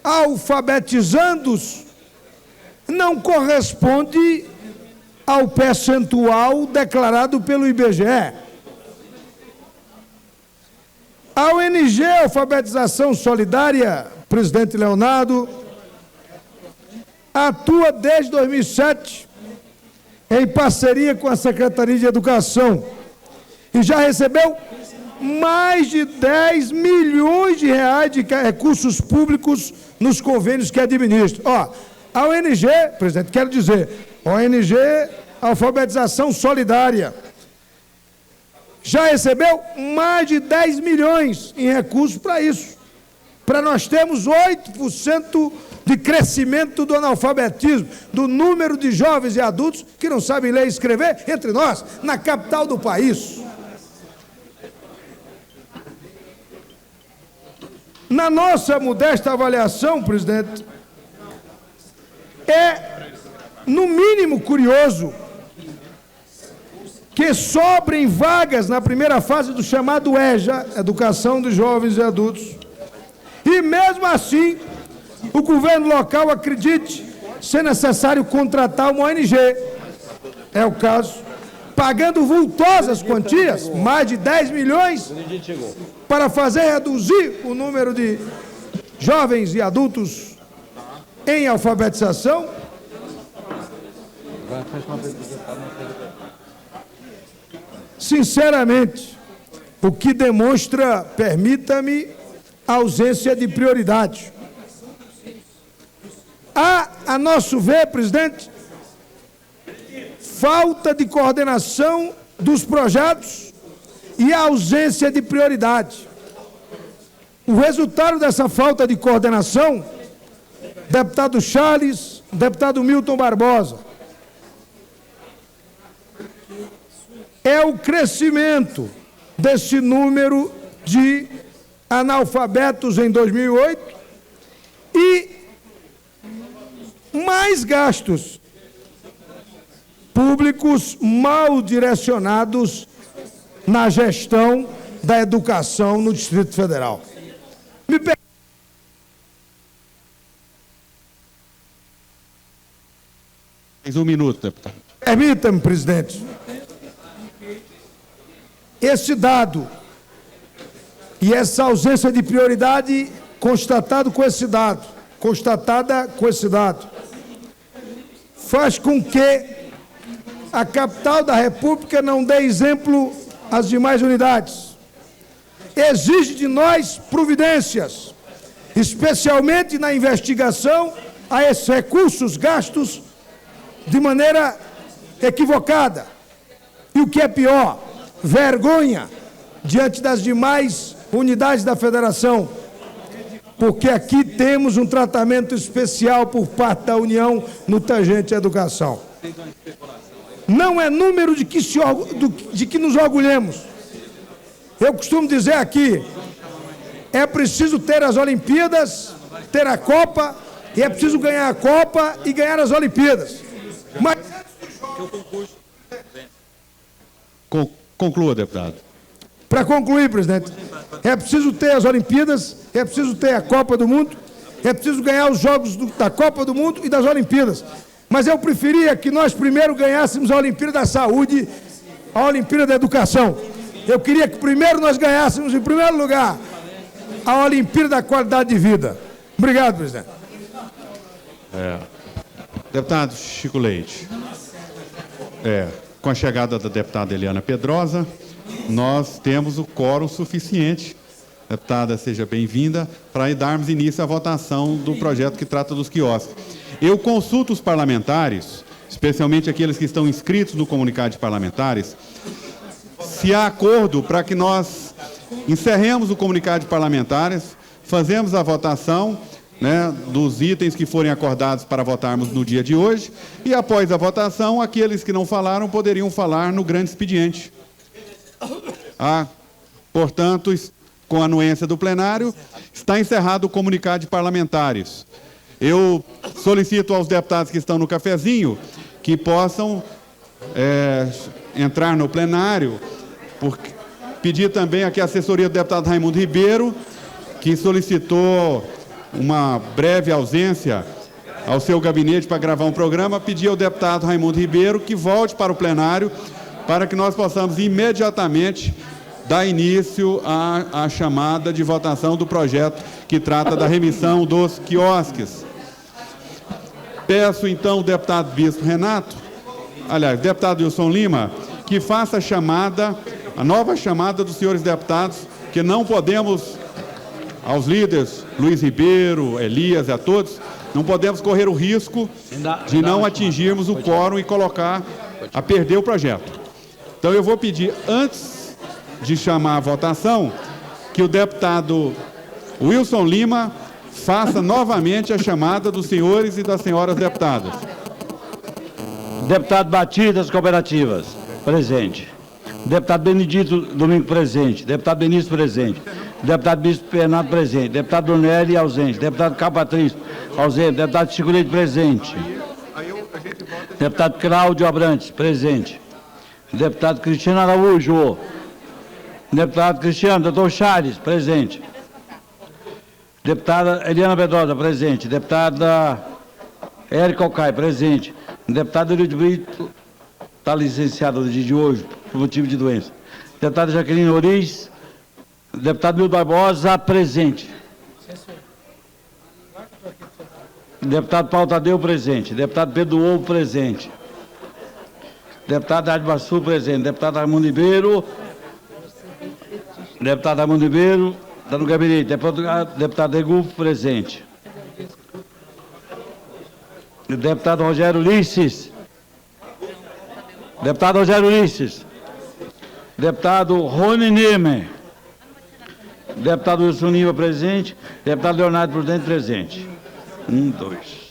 alfabetizandos, não corresponde ao percentual declarado pelo IBGE. A ONG Alfabetização Solidária, presidente Leonardo, atua desde 2007 em parceria com a Secretaria de Educação e já recebeu mais de 10 milhões de reais de recursos públicos nos convênios que administra. A ONG, presidente, quero dizer, ONG Alfabetização Solidária, já recebeu mais de 10 milhões em recursos para isso. Para nós termos 8% de crescimento do analfabetismo, do número de jovens e adultos que não sabem ler e escrever entre nós, na capital do país. Na nossa modesta avaliação, presidente, é, no mínimo, curioso que sobrem vagas na primeira fase do chamado EJA, Educação de Jovens e Adultos, e mesmo assim, o governo local acredite ser necessário contratar uma ONG, é o caso, pagando vultosas quantias, mais de 10 milhões, para fazer reduzir o número de jovens e adultos em alfabetização. Sinceramente, o que demonstra, permita-me, a ausência de prioridade. Há, a nosso ver, presidente, falta de coordenação dos projetos e a ausência de prioridade. O resultado dessa falta de coordenação, deputado Charles, deputado Milton Barbosa, é o crescimento desse número de analfabetos em 2008 e mais gastos públicos mal direcionados na gestão da educação no Distrito Federal. Mais 1 minuto, deputado. Permita-me, presidente. Esse dado e essa ausência de prioridade constatada com esse dado, faz com que a capital da República não dê exemplo às demais unidades. Exige de nós providências, especialmente na investigação a esses recursos gastos de maneira equivocada. E o que é pior, vergonha diante das demais unidades da Federação, porque aqui temos um tratamento especial por parte da União no tangente à educação. Não é número de que nos orgulhemos. Eu costumo dizer aqui, é preciso ter as Olimpíadas, ter a Copa, e é preciso ganhar a Copa e ganhar as Olimpíadas. Mas... Conclua, deputado. Para concluir, presidente, é preciso ter as Olimpíadas, é preciso ter a Copa do Mundo, é preciso ganhar os jogos da Copa do Mundo e das Olimpíadas. Mas eu preferia que nós primeiro ganhássemos a Olimpíada da Saúde, a Olimpíada da Educação. Eu queria que primeiro nós ganhássemos, em primeiro lugar, a Olimpíada da Qualidade de Vida. Obrigado, presidente. Deputado Chico Leite. Com a chegada da deputada Eliana Pedrosa, nós temos o quórum suficiente. Deputada, seja bem-vinda, para darmos início à votação do projeto que trata dos quiosques. Eu consulto os parlamentares, especialmente aqueles que estão inscritos no comunicado de parlamentares, se há acordo para que nós encerremos o comunicado de parlamentares, fazemos a votação, né, dos itens que forem acordados para votarmos no dia de hoje, e após a votação, aqueles que não falaram poderiam falar no grande expediente. Portanto, com a anuência do plenário, está encerrado o comunicado de parlamentares. Eu solicito aos deputados que estão no cafezinho que possam entrar no plenário, pedir também aqui a assessoria do deputado Raimundo Ribeiro, que solicitou uma breve ausência ao seu gabinete para gravar um programa, pedir ao deputado Raimundo Ribeiro que volte para o plenário para que nós possamos imediatamente dar início à chamada de votação do projeto que trata da remissão dos quiosques. Peço, então, ao deputado Bispo Renato, deputado Wilson Lima, que faça a nova chamada dos senhores deputados, que não podemos, aos líderes, Luiz Ribeiro, Elias e a todos, não podemos correr o risco de não atingirmos o quórum e colocar a perder o projeto. Então, eu vou pedir, antes de chamar a votação, que o deputado Wilson Lima faça novamente a chamada dos senhores e das senhoras deputadas. Deputado Batista das Cooperativas, presente. Deputado Benedito Domingo, presente. Deputado Benício, presente. Deputado Bispo Bernardo, presente. Deputado Brunelli, ausente. Deputado Capatrício, ausente. Deputado Chico Leite, presente. Deputado Cláudio Abrantes, presente. Deputado Cristiano Araújo. Deputado Cristiano, doutor Charles, presente. Deputada Eliana Pedrosa, presente. Deputada Érica Ocai, presente. Deputado Euridio Brito, está licenciado no dia de hoje, por motivo de doença. Deputada Jaqueline Oriz. Deputado Milton Barbosa, presente. Deputado Paulo Tadeu, presente. Deputado Pedro Ovo, presente. Deputado Adbaçu, presente. Deputado Raimundo Ribeiro. Deputado Raimundo Ribeiro, está no gabinete. Deputado Egulfo, presente. Deputado Rogério Ulisses. Deputado Rogério Ulisses. Deputado Rony Niemer. Deputado Wilson Lima, presente. Deputado Leonardo Prudente, presente. 1, 2.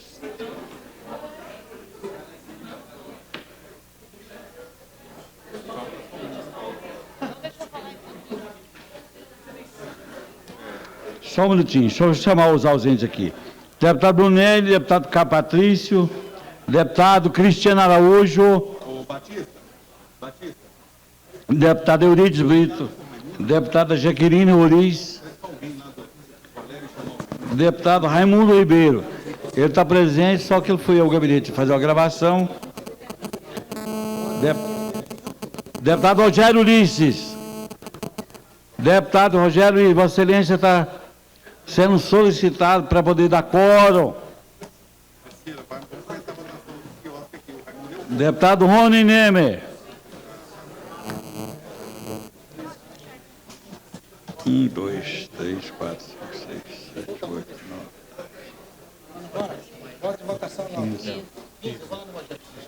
Só um minutinho, deixa eu chamar os ausentes aqui. Deputado Brunelli, deputado Capatrício, deputado Cristiano Araújo. Batista. Deputado Eurides Brito. Deputada Jaqueline Oriz. Deputado Raimundo Ribeiro. Ele está presente, só que ele foi ao gabinete fazer uma gravação. Deputado Rogério Ulisses. Deputado Rogério Ulisses, Vossa Excelência está sendo solicitado para poder dar quórum. Deputado Rony Nemer. 1, 2, 3, 4, 5, 6, 7, 8, 9.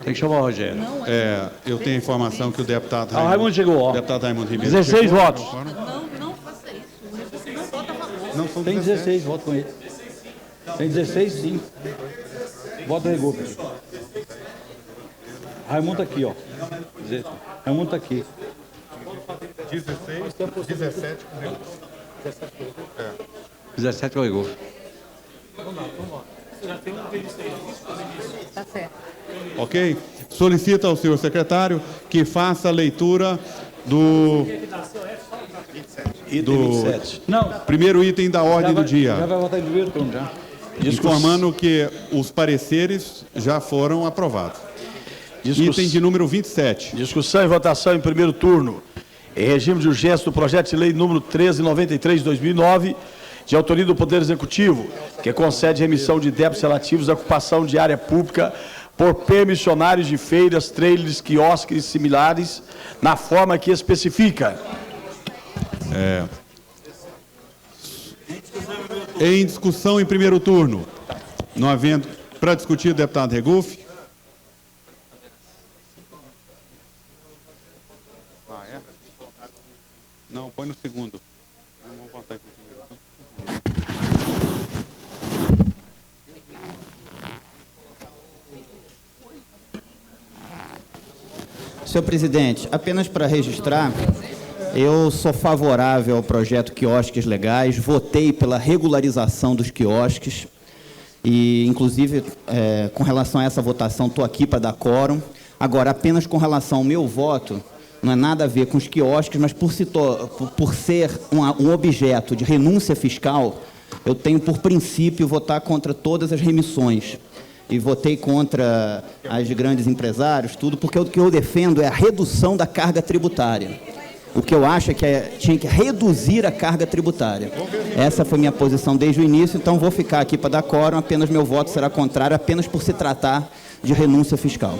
Tem que chamar o Rogério. Eu tenho a informação que o deputado O Raimundo chegou, ó. Deputado Raimundo Ribeiro 16 chegou. votos. Não faça isso. Você não vota a favor. Não são Tem 16 votos com ele. Tem 16, sim. Vota Regu. Raimundo tá aqui, ó. Raimundo tá aqui. 16, 17 com Regu. 17 com o Regu. Tá certo. Ok? Solicita ao senhor secretário que faça a leitura do Item 27. Não, primeiro item da ordem do já dia, vai votar em primeiro turno, já. informando que os pareceres já foram aprovados. Item de número 27. Discussão e votação em primeiro turno. Em regime de urgência do projeto de lei número 1393 de 2009, de autoria do Poder Executivo, que concede remissão de débitos relativos à ocupação de área pública por permissionários de feiras, trailers, quiosques e similares, na forma que especifica. Em discussão em primeiro turno. Não havendo para discutir, deputado Regufe. Não, põe no segundo. Vamos votar em primeiro. Senhor presidente, apenas para registrar, eu sou favorável ao projeto Quiosques Legais, votei pela regularização dos quiosques e, inclusive, com relação a essa votação, estou aqui para dar quórum. Agora, apenas com relação ao meu voto, não é nada a ver com os quiosques, mas por ser um objeto de renúncia fiscal, eu tenho por princípio votar contra todas as remissões. E votei contra as grandes empresários, tudo, porque o que eu defendo é a redução da carga tributária. O que eu acho é que tinha que reduzir a carga tributária. Essa foi minha posição desde o início, então vou ficar aqui para dar quórum, apenas meu voto será contrário, apenas por se tratar de renúncia fiscal.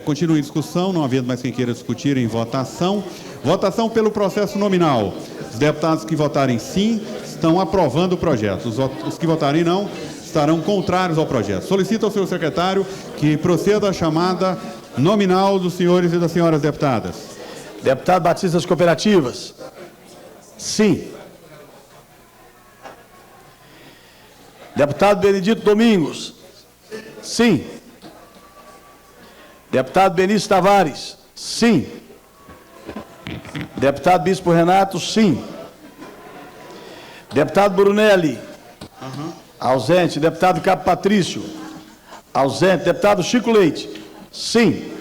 Continue em discussão, não havendo mais quem queira discutir em votação. Votação pelo processo nominal. Os deputados que votarem sim estão aprovando o projeto. Os que votarem não estarão contrários ao projeto. Solicito ao senhor secretário que proceda a chamada nominal dos senhores e das senhoras deputadas. Deputado Batista das Cooperativas. Sim. Deputado Benedito Domingos. Sim. Deputado Benício Tavares. Sim. Deputado Bispo Renato. Sim. Deputado Brunelli. Ausente. Deputado Capo Patrício. Ausente. Deputado Chico Leite. Sim.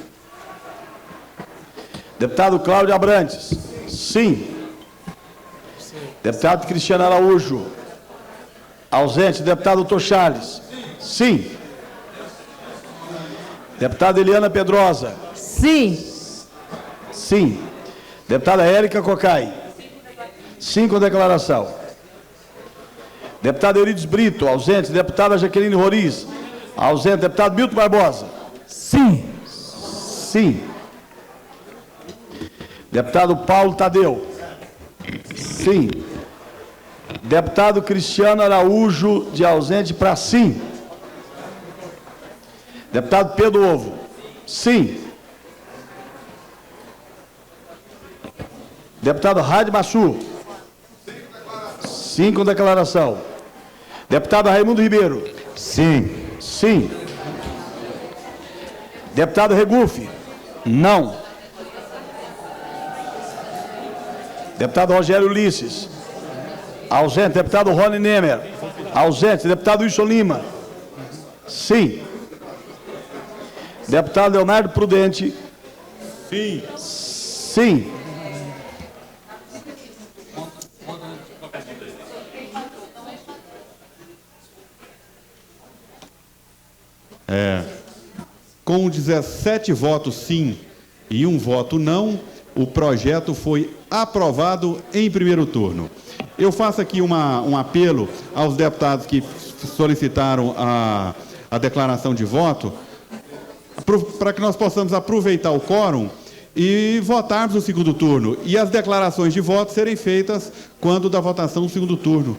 Deputado Cláudio Abrantes. Sim. Deputado Cristiano Araújo. Ausente. Deputado Doutor Charles. Sim. Deputada Eliana Pedrosa. Sim. Sim. Deputada Érica Cocai. Sim, com declaração. Deputado Eurides Brito, ausente. Deputada Jaqueline Roriz, ausente. Deputado Milton Barbosa. Sim. Sim. Deputado Paulo Tadeu. Sim. Deputado Cristiano Araújo, de ausente para sim. Deputado Pedro Ovo. Sim. Deputado Rádio Massu. Sim, com declaração. Deputado Raimundo Ribeiro. Sim. Sim. Deputado Regufe. Não. Deputado Rogério Ulisses. Ausente. Deputado Rony Nemer. Ausente. Deputado Wilson Lima. Sim. Deputado Leonardo Prudente. Sim. Sim. Com 17 votos sim e 1 voto não, o projeto foi aprovado em primeiro turno. Eu faço aqui um apelo aos deputados que solicitaram a declaração de voto, para que nós possamos aproveitar o quórum e votarmos no segundo turno. E as declarações de voto serem feitas quando da votação do segundo turno.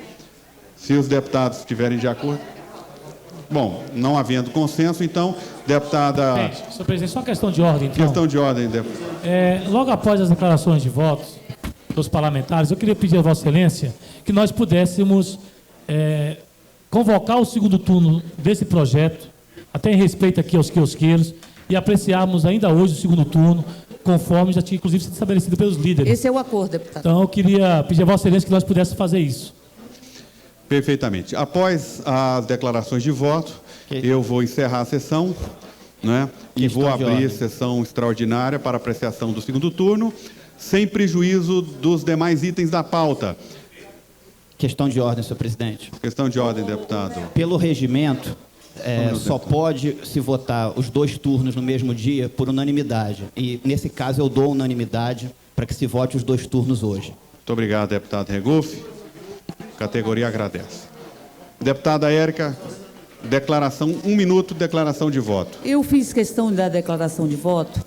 Se os deputados estiverem de acordo. Bom, não havendo consenso, então, deputada... Senhor presidente, só uma questão de ordem, então. Questão de ordem, deputada. Logo após as declarações de votos dos parlamentares, eu queria pedir a Vossa Excelência que nós pudéssemos convocar o segundo turno desse projeto, até em respeito aqui aos quiosqueiros, e apreciarmos ainda hoje o segundo turno, conforme já tinha, inclusive, sido estabelecido pelos líderes. Esse é o acordo, deputado. Então, eu queria pedir a Vossa Excelência que nós pudéssemos fazer isso. Perfeitamente. Após as declarações de voto, eu vou encerrar a sessão, né, e vou abrir sessão extraordinária para apreciação do segundo turno, sem prejuízo dos demais itens da pauta. Questão de ordem, senhor presidente. Questão de ordem, deputado. Pelo regimento, só pode se votar os 2 turnos no mesmo dia por unanimidade. E, nesse caso, eu dou unanimidade para que se vote os 2 turnos hoje. Muito obrigado, deputado Regufe. Categoria agradece. Deputada Érica, declaração, 1 minuto, declaração de voto. Eu fiz questão da declaração de voto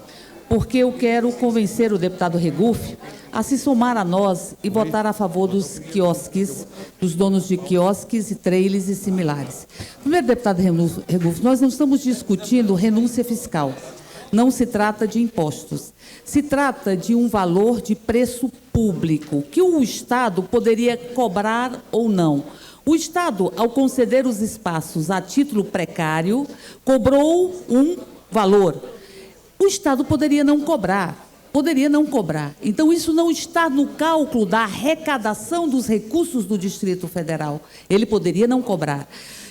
porque eu quero convencer o deputado Regufe a se somar a nós e votar a favor dos quiosques, dos donos de quiosques e trailers e similares. Primeiro, deputado Regufe, nós não estamos discutindo renúncia fiscal. Não se trata de impostos. Se trata de um valor de preço público, que o Estado poderia cobrar ou não. O Estado, ao conceder os espaços a título precário, cobrou um valor. O Estado poderia não cobrar. Então, isso não está no cálculo da arrecadação dos recursos do Distrito Federal. Ele poderia não cobrar.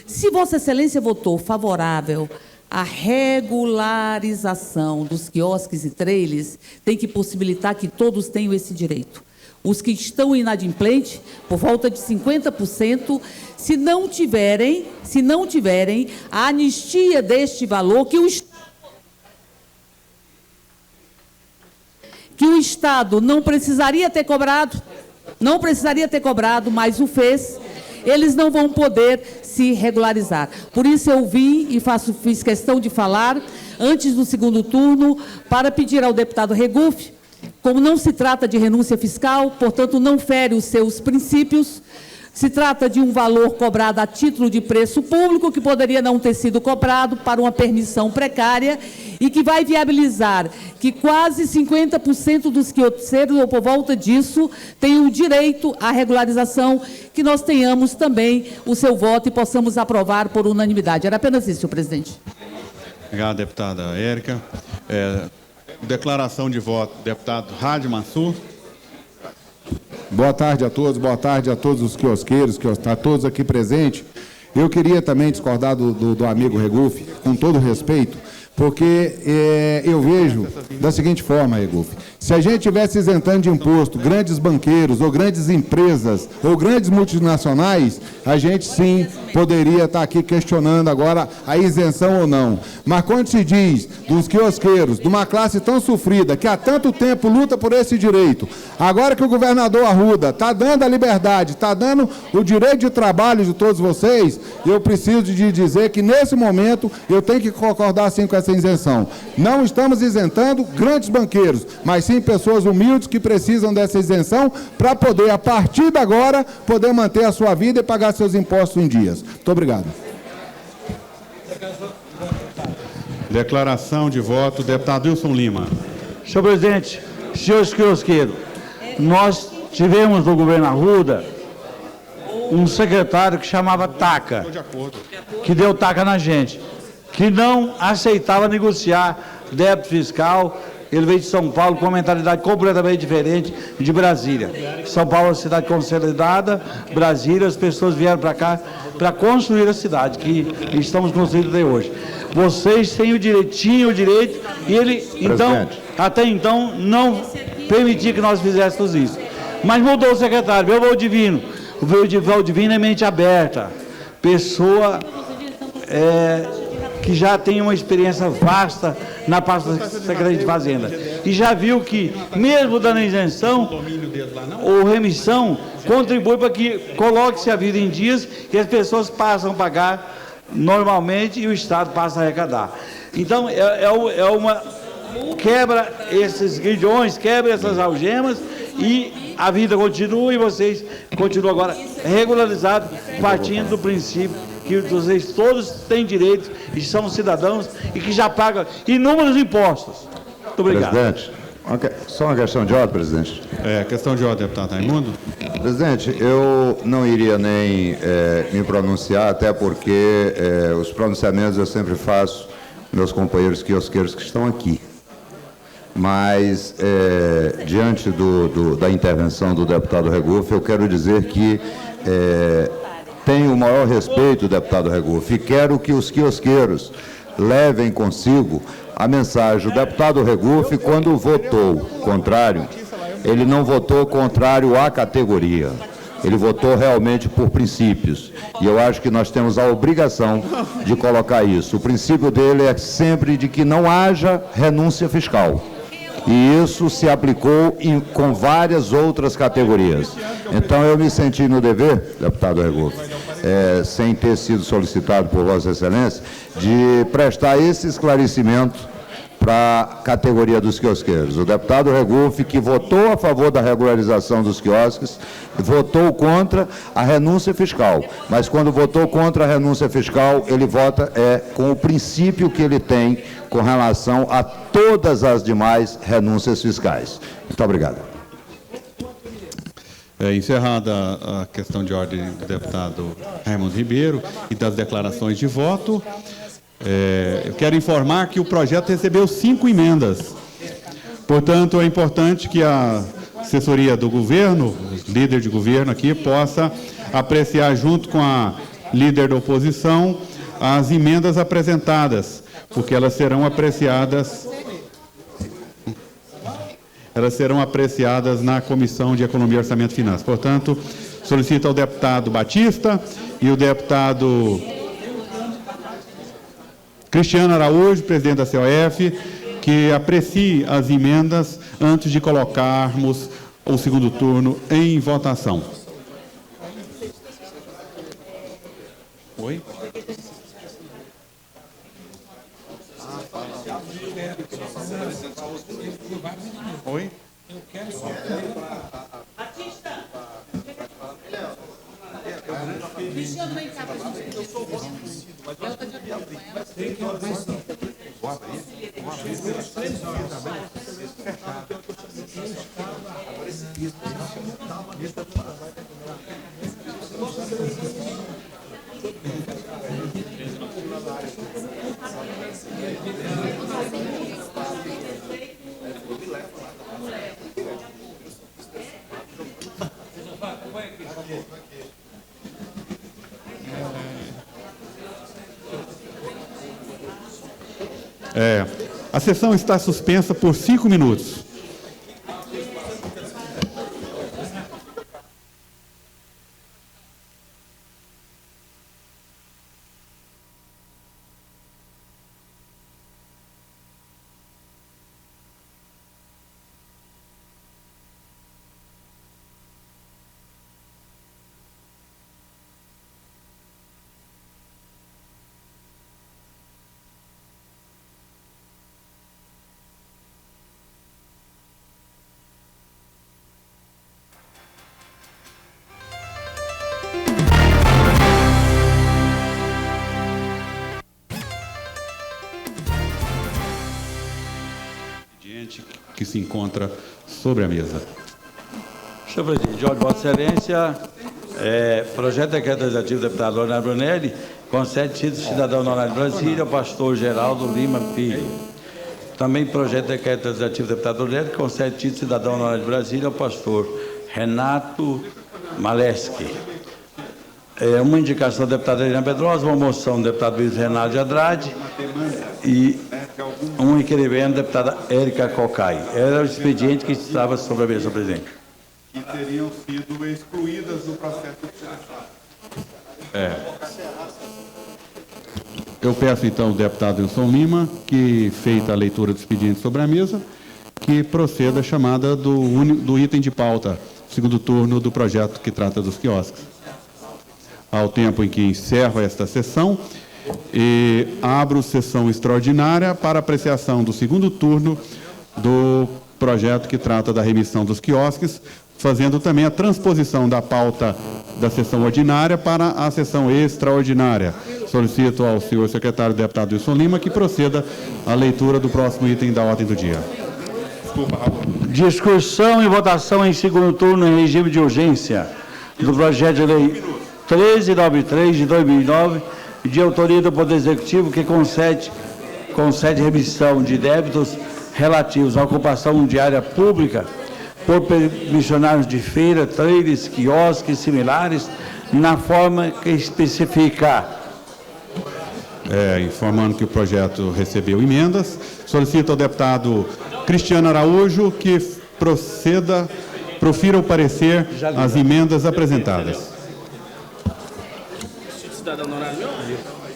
Se Vossa Excelência votou favorável à regularização dos quiosques e trailers, tem que possibilitar que todos tenham esse direito. Os que estão inadimplentes, por volta de 50%, se não tiverem a anistia deste valor que o Estado não precisaria ter cobrado, mas o fez, eles não vão poder se regularizar. Por isso eu vim e fiz questão de falar, antes do segundo turno, para pedir ao deputado Regufe, como não se trata de renúncia fiscal, portanto não fere os seus princípios, se trata de um valor cobrado a título de preço público, que poderia não ter sido cobrado para uma permissão precária e que vai viabilizar que quase 50% dos quiosqueiros, ou por volta disso, tenham direito à regularização, que nós tenhamos também o seu voto e possamos aprovar por unanimidade. Era apenas isso, senhor presidente. Obrigado, deputada Érica. Declaração de voto, deputado Rádio Mansur. Boa tarde a todos os quiosqueiros, que estão todos aqui presentes. Eu queria também discordar do amigo Regufe, com todo respeito, porque eu vejo da seguinte forma, Regufe: se a gente estivesse isentando de imposto grandes banqueiros, ou grandes empresas, ou grandes multinacionais, a gente sim poderia estar aqui questionando agora a isenção ou não. Mas quando se diz dos quiosqueiros, de uma classe tão sofrida, que há tanto tempo luta por esse direito, agora que o governador Arruda está dando a liberdade, está dando o direito de trabalho de todos vocês, eu preciso de dizer que nesse momento eu tenho que concordar sim com essa isenção. Não estamos isentando grandes banqueiros, mas sim pessoas humildes que precisam dessa isenção para poder, a partir de agora, poder manter a sua vida e pagar seus impostos em dias. Muito obrigado. Declaração de voto, deputado Wilson Lima. Senhor presidente, senhores quiosqueiros, nós tivemos no governo Arruda um secretário que chamava Taca, que deu taca na gente, que não aceitava negociar débito fiscal. Ele veio de São Paulo com uma mentalidade completamente diferente de Brasília. São Paulo é uma cidade consolidada, Brasília, as pessoas vieram para cá para construir a cidade que estamos construindo até hoje. Vocês têm o direito, e ele, então, até então, não permitia que nós fizéssemos isso. Mas mudou o secretário, veio o Valdivino. O Valdivino é mente aberta, pessoa que já tem uma experiência vasta na pasta da Secretaria de Fazenda. E já viu que, mesmo dando isenção ou remissão, contribui para que coloque-se a vida em dias e as pessoas passam a pagar normalmente e o Estado passa a arrecadar. Então, é uma... quebra esses grilhões, quebra essas algemas e a vida continua e vocês continuam agora regularizados, partindo do princípio que vocês todos têm direito e são cidadãos e que já pagam inúmeros impostos. Muito obrigado. Presidente, só uma questão de ordem, presidente. Questão de ordem, deputado Raimundo. Presidente, eu não iria nem me pronunciar, até porque os pronunciamentos eu sempre faço meus companheiros quiosqueiros que estão aqui. Mas, diante da intervenção do deputado Regufe, eu quero dizer que tenho o maior respeito, deputado Regufe, e quero que os quiosqueiros levem consigo a mensagem. O deputado Regufe, quando votou contrário, ele não votou contrário à categoria. Ele votou realmente por princípios. E eu acho que nós temos a obrigação de colocar isso. O princípio dele é sempre de que não haja renúncia fiscal. E isso se aplicou com várias outras categorias. Então, eu me senti no dever, deputado Regufe, sem ter sido solicitado por Vossa Excelência, de prestar esse esclarecimento para a categoria dos quiosqueiros. O deputado Regufe, que votou a favor da regularização dos quiosques, votou contra a renúncia fiscal. Mas, quando votou contra a renúncia fiscal, ele vota com o princípio que ele tem com relação a todas as demais renúncias fiscais. Muito obrigado. Encerrada a questão de ordem do deputado Raimundo Ribeiro e das declarações de voto, eu quero informar que o projeto recebeu 5 emendas. Portanto, é importante que a assessoria do governo, líder de governo aqui, possa apreciar junto com a líder da oposição as emendas apresentadas, porque elas serão apreciadas na Comissão de Economia, Orçamento e Finanças. Portanto, solicito ao deputado Batista e o deputado Cristiano Araújo, presidente da COF, que aprecie as emendas antes de colocarmos o segundo turno em votação. Oi? Oi? Eu quero só. Batista! Cristiano, vem cá pra gente. Eu sou o vosso conhecido, mas eu estou de acordo com ela. Tem que ir mais sim. Vou abrir pelas 3 horas. Fechado. Agora esse piso. A sessão está suspensa por 5 minutos. Que se encontra sobre a mesa. Senhor presidente, de ordem de Vossa Excelência, projeto de decreto legislativo do deputado Leonardo Brunelli concede título de cidadão honorário de Brasília ao pastor Geraldo Lima Filho. Também projeto de decreto legislativo do deputado Brunelli concede título de cidadão honorário de Brasília ao pastor Renato Maleski. Uma indicação do deputado Adriana Pedrosa, uma moção do deputado Luiz Renato de Andrade e um requerimento da deputada Érica Cocai. Era o expediente que estava sobre a mesa, senhor presidente. Que teriam sido excluídas do processo de seleção. Eu peço então ao deputado Wilson Lima que, feita a leitura do expediente sobre a mesa, que proceda a chamada do item de pauta, segundo turno do projeto que trata dos quiosques. Ao tempo em que encerro esta sessão, e abro sessão extraordinária para apreciação do segundo turno do projeto que trata da remissão dos quiosques, fazendo também a transposição da pauta da sessão ordinária para a sessão extraordinária. Solicito ao senhor secretário deputado Wilson Lima que proceda à leitura do próximo item da ordem do dia. Discussão e votação em segundo turno em regime de urgência do projeto de lei 1393 de 2009, de autoria do Poder Executivo, que concede remissão de débitos relativos à ocupação de área pública por permissionários de feira, trailers, quiosques similares, na forma que especifica. Informando que o projeto recebeu emendas, solicito ao deputado Cristiano Araújo que profira o parecer às emendas apresentadas.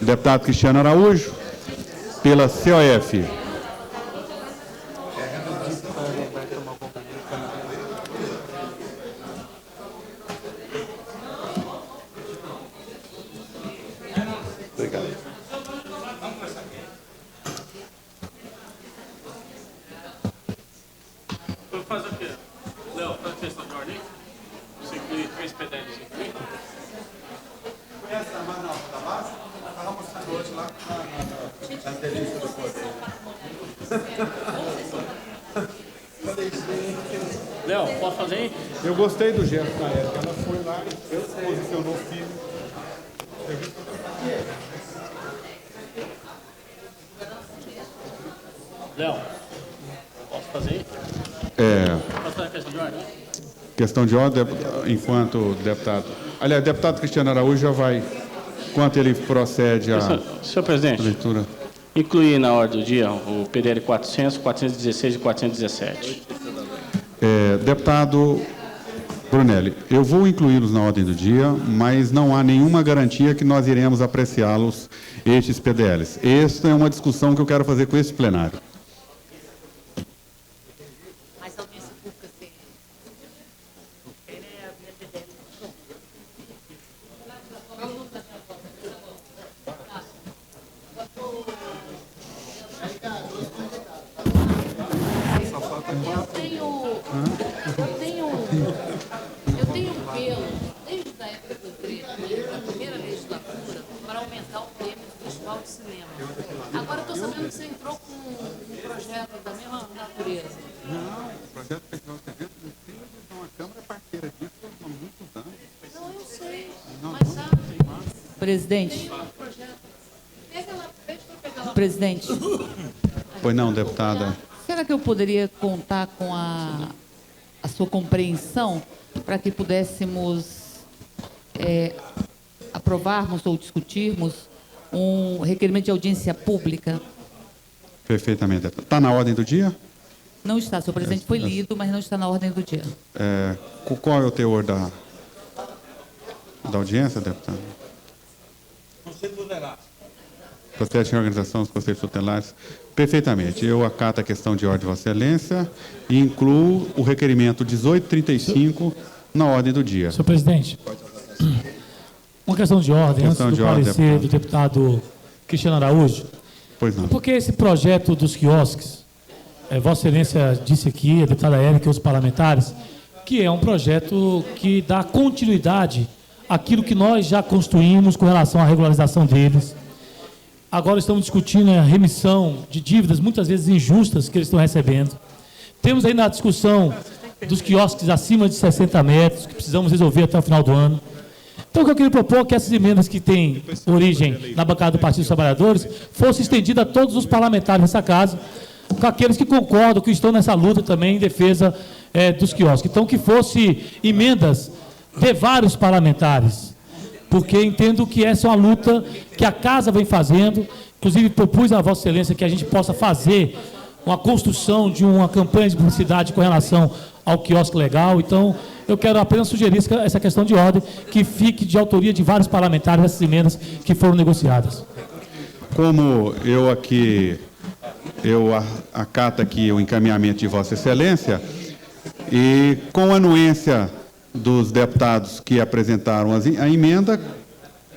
Deputado Cristiano Araújo, pela COF. Obrigado. Vamos fazer o quê? Léo, faz questão de ordem? Você inclui 3 PDLs aqui? Conhece a Manaus da base? Estava mostrando hoje lá na delícia do poder. Léo, posso fazer aí? Eu gostei do gesto da Érica. Ela foi lá e posicionou firme. Léo, posso fazer aí? Posso fazer a questão de ordem? Questão de ordem, enquanto deputado... Aliás, deputado Cristiano Araújo já vai, enquanto ele procede a... Senhor presidente, leitura. incluir na ordem do dia o PDL 400, 416 e 417. Deputado Brunelli, eu vou incluí-los na ordem do dia, mas não há nenhuma garantia que nós iremos apreciá-los, estes PDLs. Esta é uma discussão que eu quero fazer com esse plenário. Eu tenho um pelo, desde a época do da primeira legislatura, para aumentar o prêmio do Festival de Cinema. Agora eu estou sabendo que você entrou com um projeto da mesma natureza. Não, o projeto do Festival de Eventos é uma Câmara parceira disso há muitos anos. Não, eu sei, mas sabe... Presidente. Presidente. Pois não, deputada. Será que eu poderia contar com a sua compreensão para que pudéssemos aprovarmos ou discutirmos um requerimento de audiência pública? Perfeitamente, deputada. Está na ordem do dia? Não está, senhor presidente. Foi lido, mas não está na ordem do dia. Qual é o teor da audiência, deputado? Conselho Tutelar. Processo de organização dos conselhos tutelares. Perfeitamente. Eu acato a questão de ordem de Vossa Excelência e incluo o requerimento 1835 na ordem do dia. Senhor presidente, uma questão de ordem, antes do parecer do deputado Cristiano Araújo. Pois não. Porque esse projeto dos quiosques, Vossa Excelência disse aqui, a deputada Érica e os parlamentares, que é um projeto que dá continuidade àquilo que nós já construímos com relação à regularização deles. Agora estamos discutindo a remissão de dívidas, muitas vezes injustas, que eles estão recebendo. Temos aí na discussão dos quiosques acima de 60 metros, que precisamos resolver até o final do ano. Então, o que eu queria propor é que essas emendas que têm origem na bancada do Partido dos Trabalhadores fossem estendidas a todos os parlamentares dessa casa, com aqueles que concordam, que estão nessa luta também em defesa dos quiosques. Então, que fosse emendas de vários parlamentares, porque entendo que essa é uma luta que a Casa vem fazendo. Inclusive, propus a Vossa Excelência que a gente possa fazer uma construção de uma campanha de publicidade com relação ao quiosque legal. Então, eu quero apenas sugerir essa questão de ordem, que fique de autoria de vários parlamentares essas emendas que foram negociadas. como eu acato aqui o encaminhamento de Vossa Excelência, e com a anuência dos deputados que apresentaram a emenda,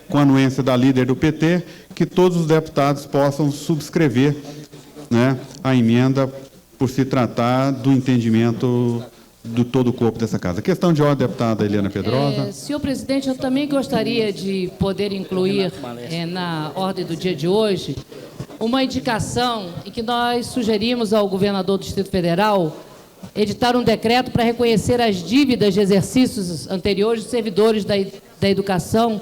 com a anuência da líder do PT, que todos os deputados possam subscrever, né, a emenda, por se tratar do entendimento do todo o corpo dessa casa. Questão de ordem, deputada Eliana Pedrosa. Senhor presidente, eu também gostaria de poder incluir na ordem do dia de hoje uma indicação em que nós sugerimos ao governador do Distrito Federal editar um decreto para reconhecer as dívidas de exercícios anteriores dos servidores da educação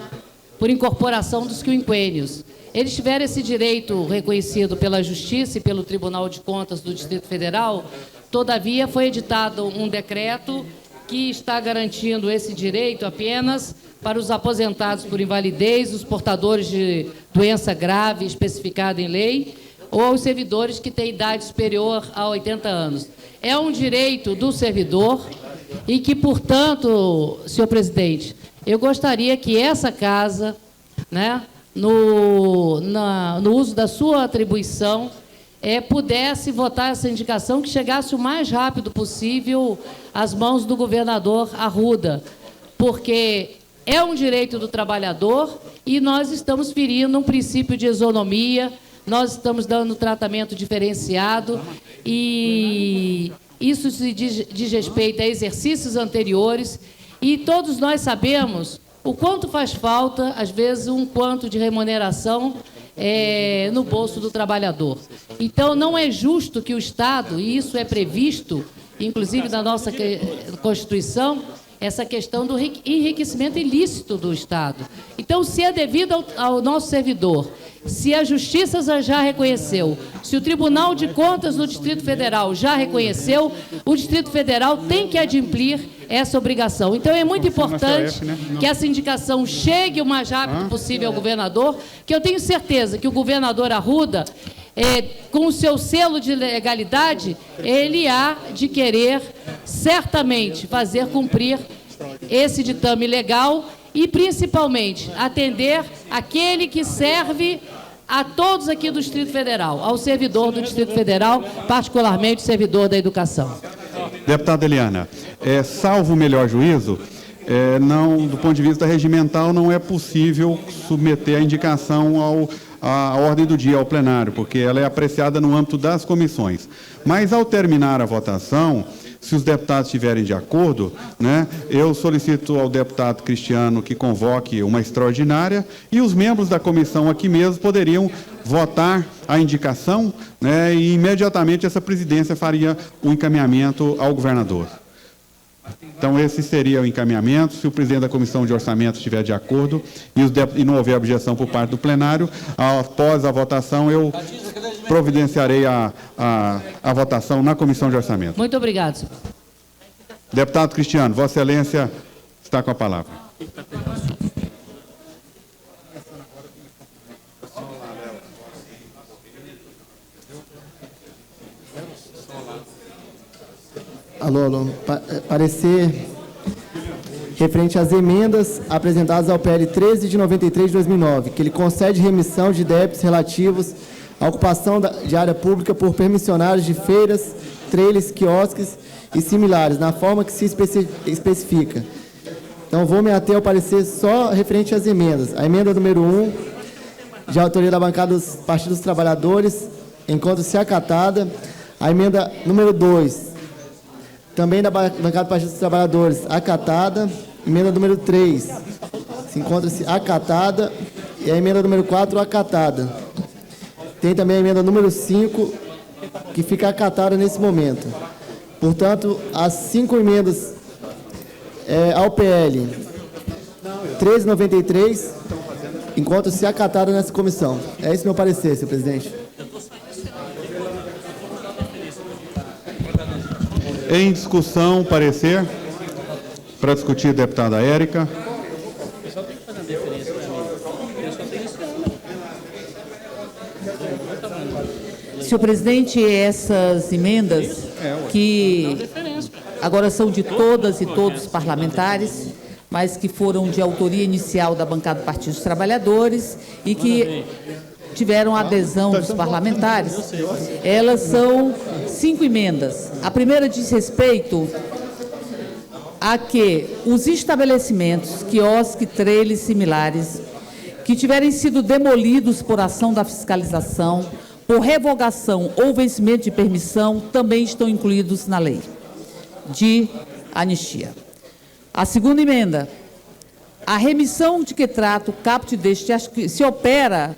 por incorporação dos quinquênios. Eles tiveram esse direito reconhecido pela Justiça e pelo Tribunal de Contas do Distrito Federal. Todavia, foi editado um decreto que está garantindo esse direito apenas para os aposentados por invalidez, os portadores de doença grave especificada em lei, ou os servidores que têm idade superior a 80 anos. É um direito do servidor e que, portanto, senhor presidente, eu gostaria que essa casa, né, no uso da sua atribuição, pudesse votar essa indicação, que chegasse o mais rápido possível às mãos do governador Arruda, porque é um direito do trabalhador e nós estamos ferindo um princípio de isonomia, nós estamos dando tratamento diferenciado e isso se diz respeito a exercícios anteriores e todos nós sabemos o quanto faz falta, às vezes, um quanto de remuneração no bolso do trabalhador. Então, não é justo que o Estado, e isso é previsto, inclusive na nossa Constituição, essa questão do enriquecimento ilícito do Estado. Então, se é devido ao nosso servidor, se a Justiça já reconheceu, se o Tribunal de Contas do Distrito Federal já reconheceu, o Distrito Federal tem que adimplir essa obrigação. Então, é muito importante que essa indicação chegue o mais rápido possível ao governador, que eu tenho certeza que o governador Arruda, com o seu selo de legalidade, ele há de querer, certamente, fazer cumprir esse ditame legal e, principalmente, atender aquele que serve a todos aqui do Distrito Federal, ao servidor do Distrito Federal, particularmente o servidor da educação. Deputada Eliana, salvo o melhor juízo, não, do ponto de vista regimental, não é possível submeter a indicação à ordem do dia, ao plenário, porque ela é apreciada no âmbito das comissões. Mas, ao terminar a votação, se os deputados estiverem de acordo, né, eu solicito ao deputado Cristiano que convoque uma extraordinária e os membros da comissão aqui mesmo poderiam votar a indicação, né, e imediatamente essa presidência faria o encaminhamento ao governador. Então, esse seria o encaminhamento. Se o presidente da Comissão de Orçamento estiver de acordo e não houver objeção por parte do plenário, após a votação, eu providenciarei a votação na Comissão de Orçamento. Muito obrigado, senhor. Deputado Cristiano, Vossa Excelência está com a palavra. Alô. Parecer referente às emendas apresentadas ao PL 13 de 93 de 2009, que ele concede remissão de débitos relativos à ocupação de área pública por permissionários de feiras, trailers, quiosques e similares, na forma que se especifica. Então, vou me ater ao parecer só referente às emendas. A emenda número 1, de autoria da bancada dos Partidos dos Trabalhadores, encontra-se acatada. A emenda número 2, também da bancada do Partido dos Trabalhadores, acatada. Emenda número 3, se encontra-se acatada. E a emenda número 4, acatada. Tem também a emenda número 5, que fica acatada nesse momento. Portanto, as 5 emendas ao PL 1393 encontram-se acatadas nessa comissão. É esse meu parecer, senhor presidente. Em discussão, parecer. Para discutir, deputada Érica. Senhor presidente, essas emendas, que agora são de todas e todos os parlamentares, mas que foram de autoria inicial da bancada do Partido dos Trabalhadores e que tiveram adesão dos parlamentares. Elas são 5 emendas. A primeira diz respeito a que os estabelecimentos, quiosque, trailers similares, que tiverem sido demolidos por ação da fiscalização, por revogação ou vencimento de permissão, também estão incluídos na lei de anistia. A segunda emenda, a remissão de que trata o caput deste se opera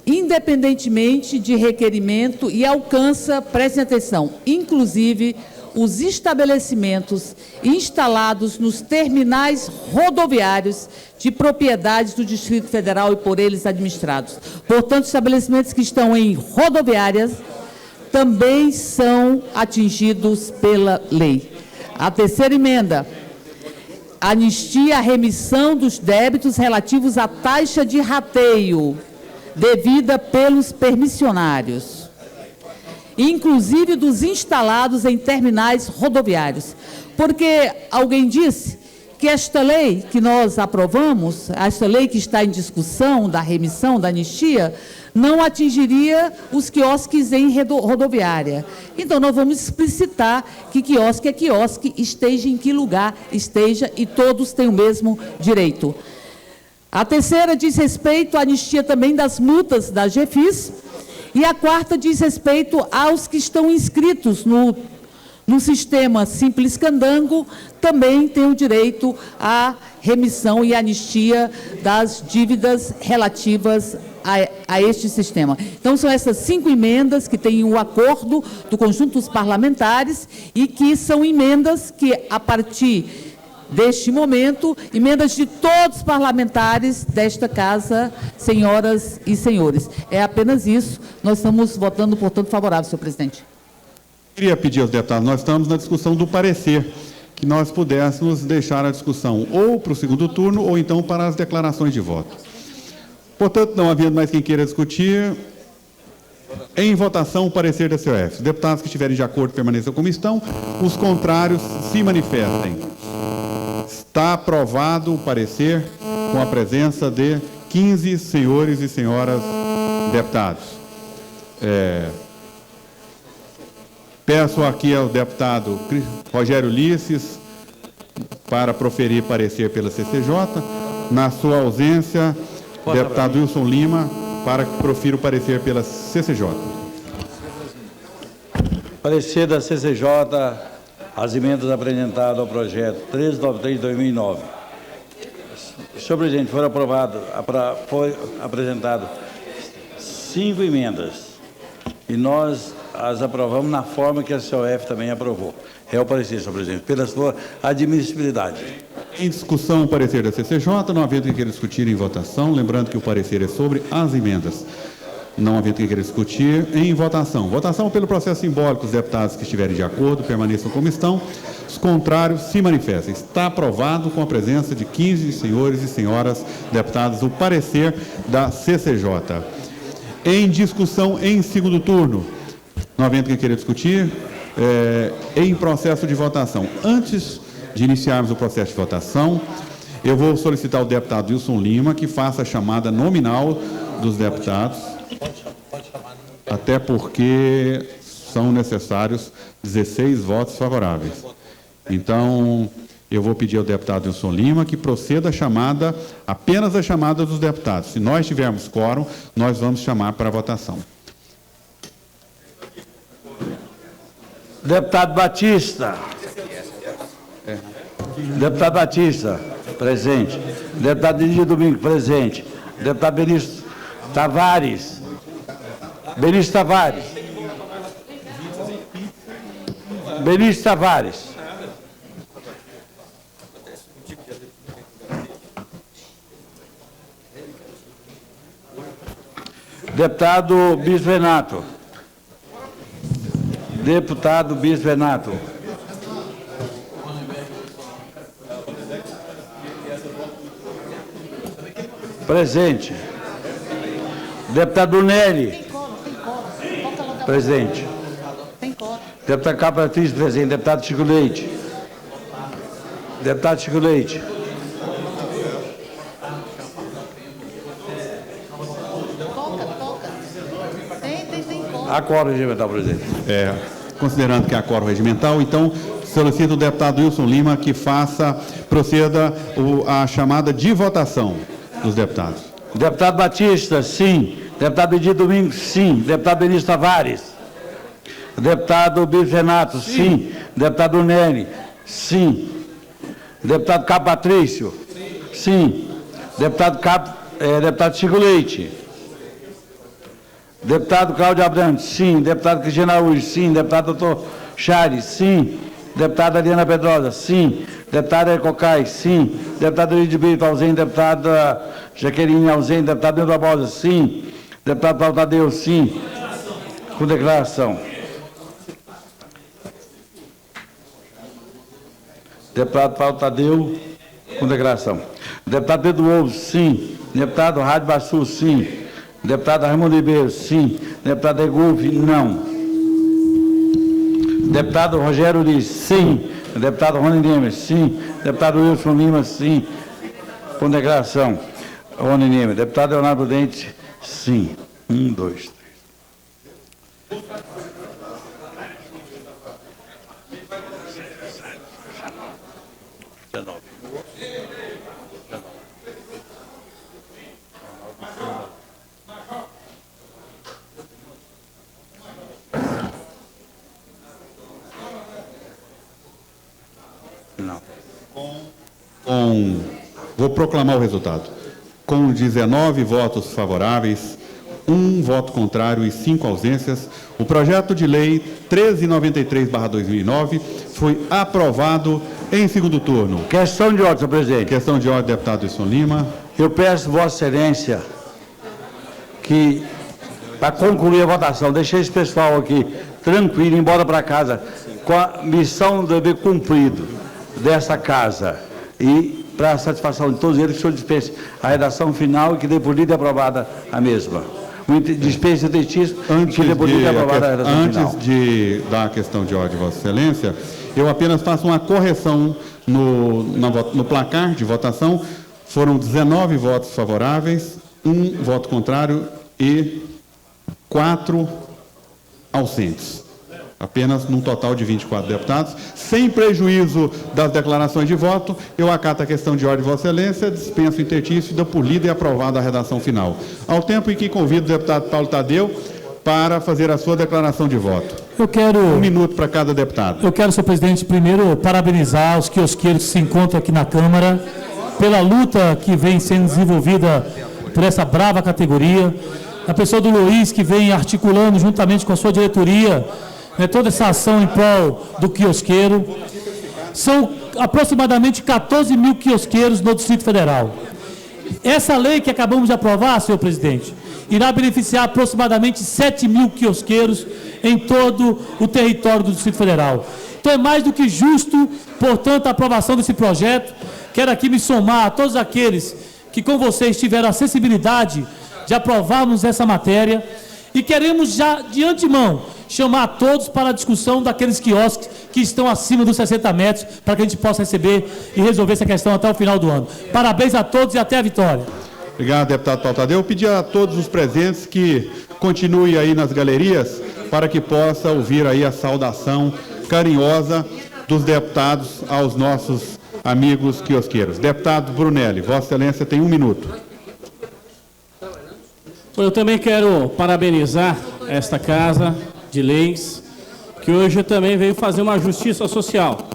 independentemente de requerimento e alcança, prestem atenção, inclusive os estabelecimentos instalados nos terminais rodoviários de propriedades do Distrito Federal e por eles administrados. Portanto, estabelecimentos que estão em rodoviárias também são atingidos pela lei. A terceira emenda, anistia a remissão dos débitos relativos à taxa de rateio devida pelos permissionários, inclusive dos instalados em terminais rodoviários. Porque alguém disse que esta lei que nós aprovamos, esta lei que está em discussão da remissão, da anistia, não atingiria os quiosques em rodoviária. Então, nós vamos explicitar que quiosque é quiosque, esteja em que lugar esteja, e todos têm o mesmo direito. A terceira diz respeito à anistia também das multas da GEFIS, e a quarta diz respeito aos que estão inscritos no sistema Simples Candango, também têm o direito à remissão e anistia das dívidas relativas a este sistema. Então, são essas 5 emendas que têm o acordo do conjunto dos parlamentares e que são emendas que, a partir deste momento, emendas de todos os parlamentares desta Casa, senhoras e senhores. É apenas isso. Nós estamos votando, portanto, favorável, senhor presidente. Queria pedir aos deputados, nós estamos na discussão do parecer, que nós pudéssemos deixar a discussão ou para o segundo turno ou então para as declarações de voto. Portanto, não havendo mais quem queira discutir, em votação o parecer da COF. Deputados que estiverem de acordo permaneçam como estão, os contrários se manifestem. Está aprovado o parecer com a presença de 15 senhores e senhoras deputados. Peço aqui ao deputado Rogério Ulisses para proferir parecer pela CCJ. Na sua ausência, deputado Wilson Lima para que profira o parecer pela CCJ. Parecer da CCJ, as emendas apresentadas ao projeto 1393 de 2009. Senhor presidente, foi apresentado 5 emendas e nós as aprovamos na forma que a COF também aprovou. É o parecer, senhor presidente, pela sua admissibilidade. Em discussão, o parecer da CCJ, não havendo quem queira discutir em votação, lembrando que o parecer é sobre as emendas. Não havendo quem queira discutir, em votação. Votação pelo processo simbólico, os deputados que estiverem de acordo permaneçam como estão, os contrários se manifestem. Está aprovado com a presença de 15 senhores e senhoras deputados o parecer da CCJ. Em discussão em segundo turno, não havendo quem queira discutir, em processo de votação. Antes de iniciarmos o processo de votação, eu vou solicitar ao deputado Wilson Lima que faça a chamada nominal dos deputados, até porque são necessários 16 votos favoráveis. Então, eu vou pedir ao deputado Wilson Lima que proceda a chamada, apenas a chamada dos deputados. Se nós tivermos quórum, nós vamos chamar para a votação. Deputado Batista. Deputado Batista, presente. Deputado Lígia Domingo, presente. Deputado Benício Tavares. Benício Tavares. Benício Tavares. Deputado Bispo Renato. Deputado Bispo Renato. Presente. Deputado Nelly. Presente. Deputado Capatriz, presente. Deputado Chico Leite. Deputado Chico Leite. Há quórum regimental, presidente. Considerando que há quórum regimental, então solicito o deputado Wilson Lima que proceda a chamada de votação dos deputados. Deputado Batista, sim. Deputado Edir Domingos, sim. Deputado Benício Tavares. Deputado Bispo Renato, sim. Deputado Neri, sim. Deputado Cabo Patrício, sim. Deputado Chico Leite. Deputado Cláudio Abrantes, sim. Deputado Cristiano Araújo, sim. Deputado Dr. Chares, sim. Deputada Ariana Pedrosa, sim. Deputada Ecocai, sim. Deputado Luiz de Brito, ausente. Deputada Jaqueline, ausente. Deputado Nildo Barbosa, sim. Deputado Paulo Tadeu, sim. Com declaração. Deputado Paulo Tadeu, com declaração. Deputado Pedro Ovo, sim. Deputado Rádio Bassu, sim. Deputado Raimundo Ribeiro, sim. Deputado Egulf, não. Deputado Rogério Ulis, sim. Deputado Rony Nemes, sim. Deputado Wilson Lima, sim. Com declaração. Rony Nemes. Deputado Leonardo Prudente, sim. 1, 2, 3. Vou proclamar o resultado. Com 19 votos favoráveis, 1 voto contrário e 5 ausências, o projeto de lei 1393/2009 foi aprovado em segundo turno. Questão de ordem, senhor presidente. Questão de ordem, deputado Wilson Lima. Eu peço, Vossa Excelência, que, para concluir a votação, deixe esse pessoal aqui tranquilo, ir embora para casa, com a missão do dever cumprido dessa casa. E, para a satisfação de todos eles, que o senhor dispense a redação final e que dê por lida e aprovada a mesma. Dispense o textício e que dê por lida e aprovada a redação final. Antes de dar a questão de ordem, Vossa Excelência, eu apenas faço uma correção no placar de votação. Foram 19 votos favoráveis, 1 voto contrário e 4 ausentes. Apenas num total de 24 deputados. Sem prejuízo das declarações de voto, eu acato a questão de ordem, Vossa Excelência, dispenso o interstício e dou por lida e aprovada a redação final. Ao tempo em que convido o deputado Paulo Tadeu para fazer a sua declaração de voto. Eu quero... 1 minuto para cada deputado. Eu quero, senhor presidente, primeiro parabenizar os quiosqueiros que se encontram aqui na Câmara pela luta que vem sendo desenvolvida por essa brava categoria. A pessoa do Luiz, que vem articulando juntamente com a sua diretoria toda essa ação em prol do quiosqueiro. São aproximadamente 14 mil quiosqueiros no Distrito Federal. Essa lei que acabamos de aprovar, senhor presidente, irá beneficiar aproximadamente 7 mil quiosqueiros em todo o território do Distrito Federal. Então é mais do que justo, portanto, a aprovação desse projeto. Quero aqui me somar a todos aqueles que com vocês tiveram a sensibilidade de aprovarmos essa matéria e queremos já de antemão chamar a todos para a discussão daqueles quiosques que estão acima dos 60 metros, para que a gente possa receber e resolver essa questão até o final do ano. Parabéns a todos e até a vitória. Obrigado, deputado Paulo Tadeu. Eu pedi a todos os presentes que continuem aí nas galerias para que possa ouvir aí a saudação carinhosa dos deputados aos nossos amigos quiosqueiros. Deputado Brunelli, Vossa Excelência tem 1 minuto. Eu também quero parabenizar esta Casa de Leis, que hoje também veio fazer uma justiça social.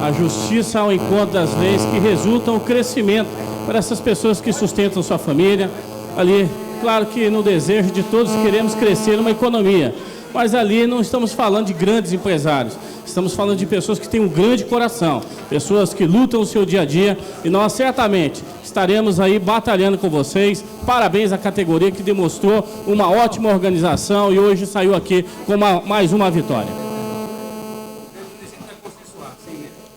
A justiça ao encontro das leis que resultam o crescimento para essas pessoas que sustentam sua família. Ali, claro que no desejo de todos queremos crescer numa economia, mas ali não estamos falando de grandes empresários, estamos falando de pessoas que têm um grande coração, pessoas que lutam o seu dia a dia, e nós certamente estaremos aí batalhando com vocês. Parabéns à categoria que demonstrou uma ótima organização e hoje saiu aqui com mais uma vitória.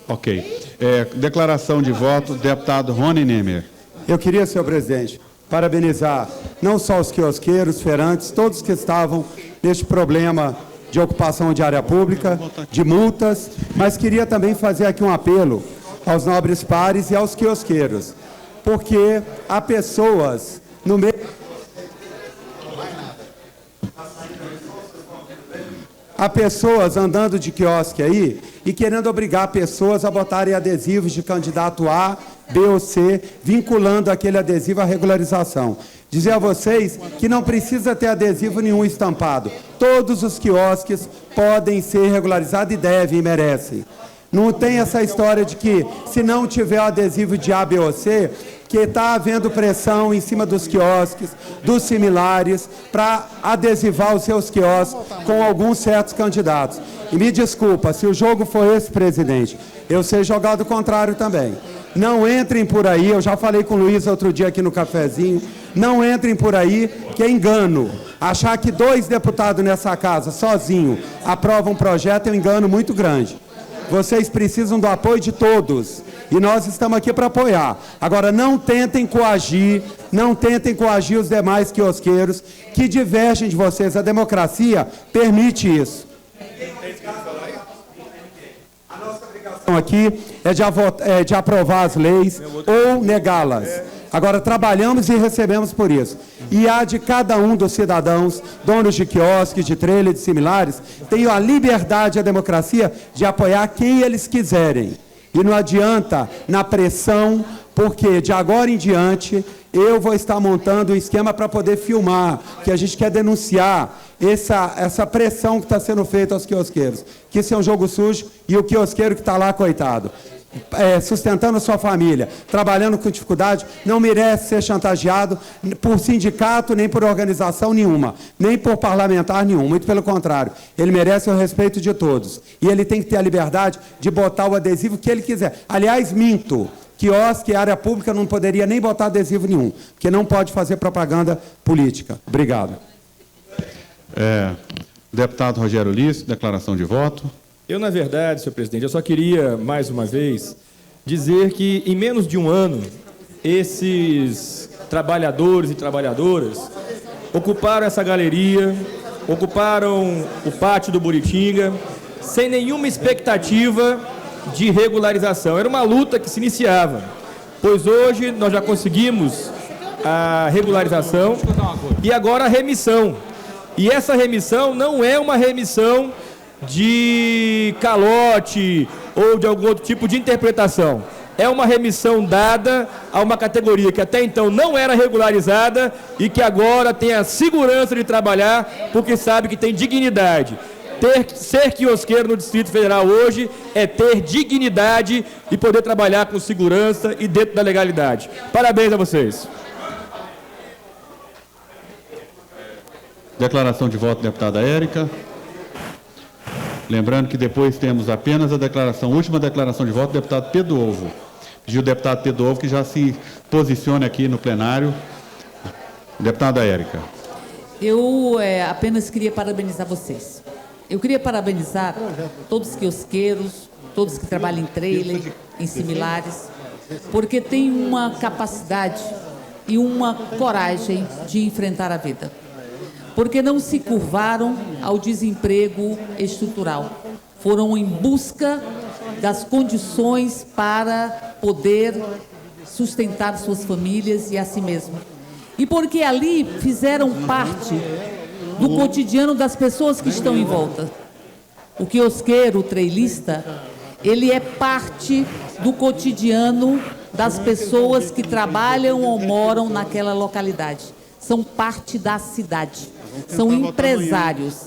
Ok. Declaração de voto, deputado Rony Nemer. Eu queria, senhor presidente, parabenizar não só os quiosqueiros, feirantes, todos que estavam neste problema de ocupação de área pública, de multas, mas queria também fazer aqui um apelo aos nobres pares e aos quiosqueiros, porque há pessoas no meio... a pessoas andando de quiosque aí e querendo obrigar pessoas a botarem adesivos de candidato A, B ou C, vinculando aquele adesivo à regularização. Dizer a vocês que não precisa ter adesivo nenhum estampado. Todos os quiosques podem ser regularizados e devem e merecem. Não tem essa história de que, se não tiver o adesivo de A, B ou C, que está havendo pressão em cima dos quiosques, dos similares, para adesivar os seus quiosques com alguns certos candidatos. E me desculpa, se o jogo for esse, presidente, eu sei jogar do contrário também. Não entrem por aí, eu já falei com o Luiz outro dia aqui no cafezinho, não entrem por aí, que é engano. Achar que 2 deputados nessa casa, sozinho, aprovam um projeto é um engano muito grande. Vocês precisam do apoio de todos. E nós estamos aqui para apoiar. Agora, não tentem coagir os demais quiosqueiros que divergem de vocês. A democracia permite isso. A nossa obrigação aqui é de aprovar as leis ou negá-las. Agora, trabalhamos e recebemos por isso. E há de cada um dos cidadãos, donos de quiosques, de trailer, de similares, tem a liberdade e a democracia de apoiar quem eles quiserem. E não adianta na pressão, porque de agora em diante eu vou estar montando um esquema para poder filmar, que a gente quer denunciar essa pressão que está sendo feita aos quiosqueiros. Que isso é um jogo sujo e o quiosqueiro que está lá, coitado, sustentando a sua família, trabalhando com dificuldade, não merece ser chantageado por sindicato, nem por organização nenhuma, nem por parlamentar nenhum, muito pelo contrário. Ele merece o respeito de todos. E ele tem que ter a liberdade de botar o adesivo que ele quiser. Aliás, minto, quiosque e área pública não poderia nem botar adesivo nenhum, porque não pode fazer propaganda política. Obrigado. Deputado Rogério Ulisses, declaração de voto. Eu, na verdade, senhor presidente, eu só queria, mais uma vez, dizer que, em menos de um ano, esses trabalhadores e trabalhadoras ocuparam essa galeria, ocuparam o pátio do Buritinga, sem nenhuma expectativa de regularização. Era uma luta que se iniciava, pois hoje nós já conseguimos a regularização e agora a remissão. E essa remissão não é uma remissão de calote ou de algum outro tipo de interpretação. É uma remissão dada a uma categoria que até então não era regularizada e que agora tem a segurança de trabalhar porque sabe que tem dignidade. Ser quiosqueiro no Distrito Federal hoje é ter dignidade e poder trabalhar com segurança e dentro da legalidade. Parabéns a vocês. Declaração de voto, deputada Érica. Lembrando que depois temos apenas a última declaração de voto do deputado Pedro Ovo. Pediu o deputado Pedro Ovo que já se posicione aqui no plenário. Deputada Érica. Eu apenas queria parabenizar vocês. Eu queria parabenizar todos os quiosqueiros, todos que trabalham em trailer, em similares, porque têm uma capacidade e uma coragem de enfrentar a vida. Porque não se curvaram ao desemprego estrutural. Foram em busca das condições para poder sustentar suas famílias e a si mesmo. E porque ali fizeram parte do cotidiano das pessoas que estão em volta. O quiosqueiro, o trailista, ele é parte do cotidiano das pessoas que trabalham ou moram naquela localidade. São parte da cidade. São empresários.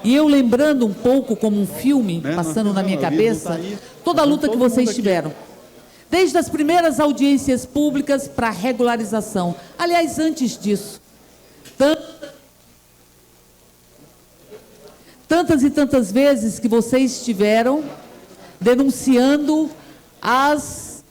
E eu lembrando um pouco como um filme, passando na minha cabeça, toda a luta que vocês tiveram. Desde as primeiras audiências públicas para a regularização. Aliás, antes disso, tantas e tantas vezes que vocês estiveram denunciando as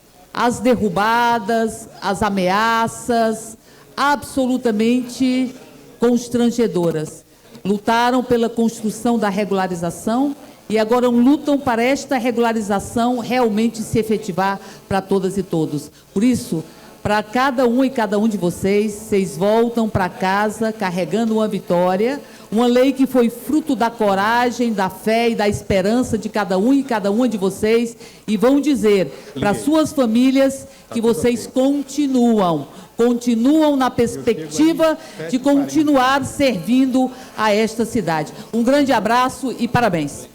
derrubadas, as ameaças, absolutamente constrangedoras. Lutaram pela construção da regularização e agora lutam para esta regularização realmente se efetivar para todas e todos. Por isso, para cada um e cada um de vocês voltam para casa carregando uma vitória, uma lei que foi fruto da coragem, da fé e da esperança de cada um e cada uma de vocês, e vão dizer para suas famílias que vocês continuam continuam na perspectiva de continuar servindo a esta cidade. Um grande abraço e parabéns.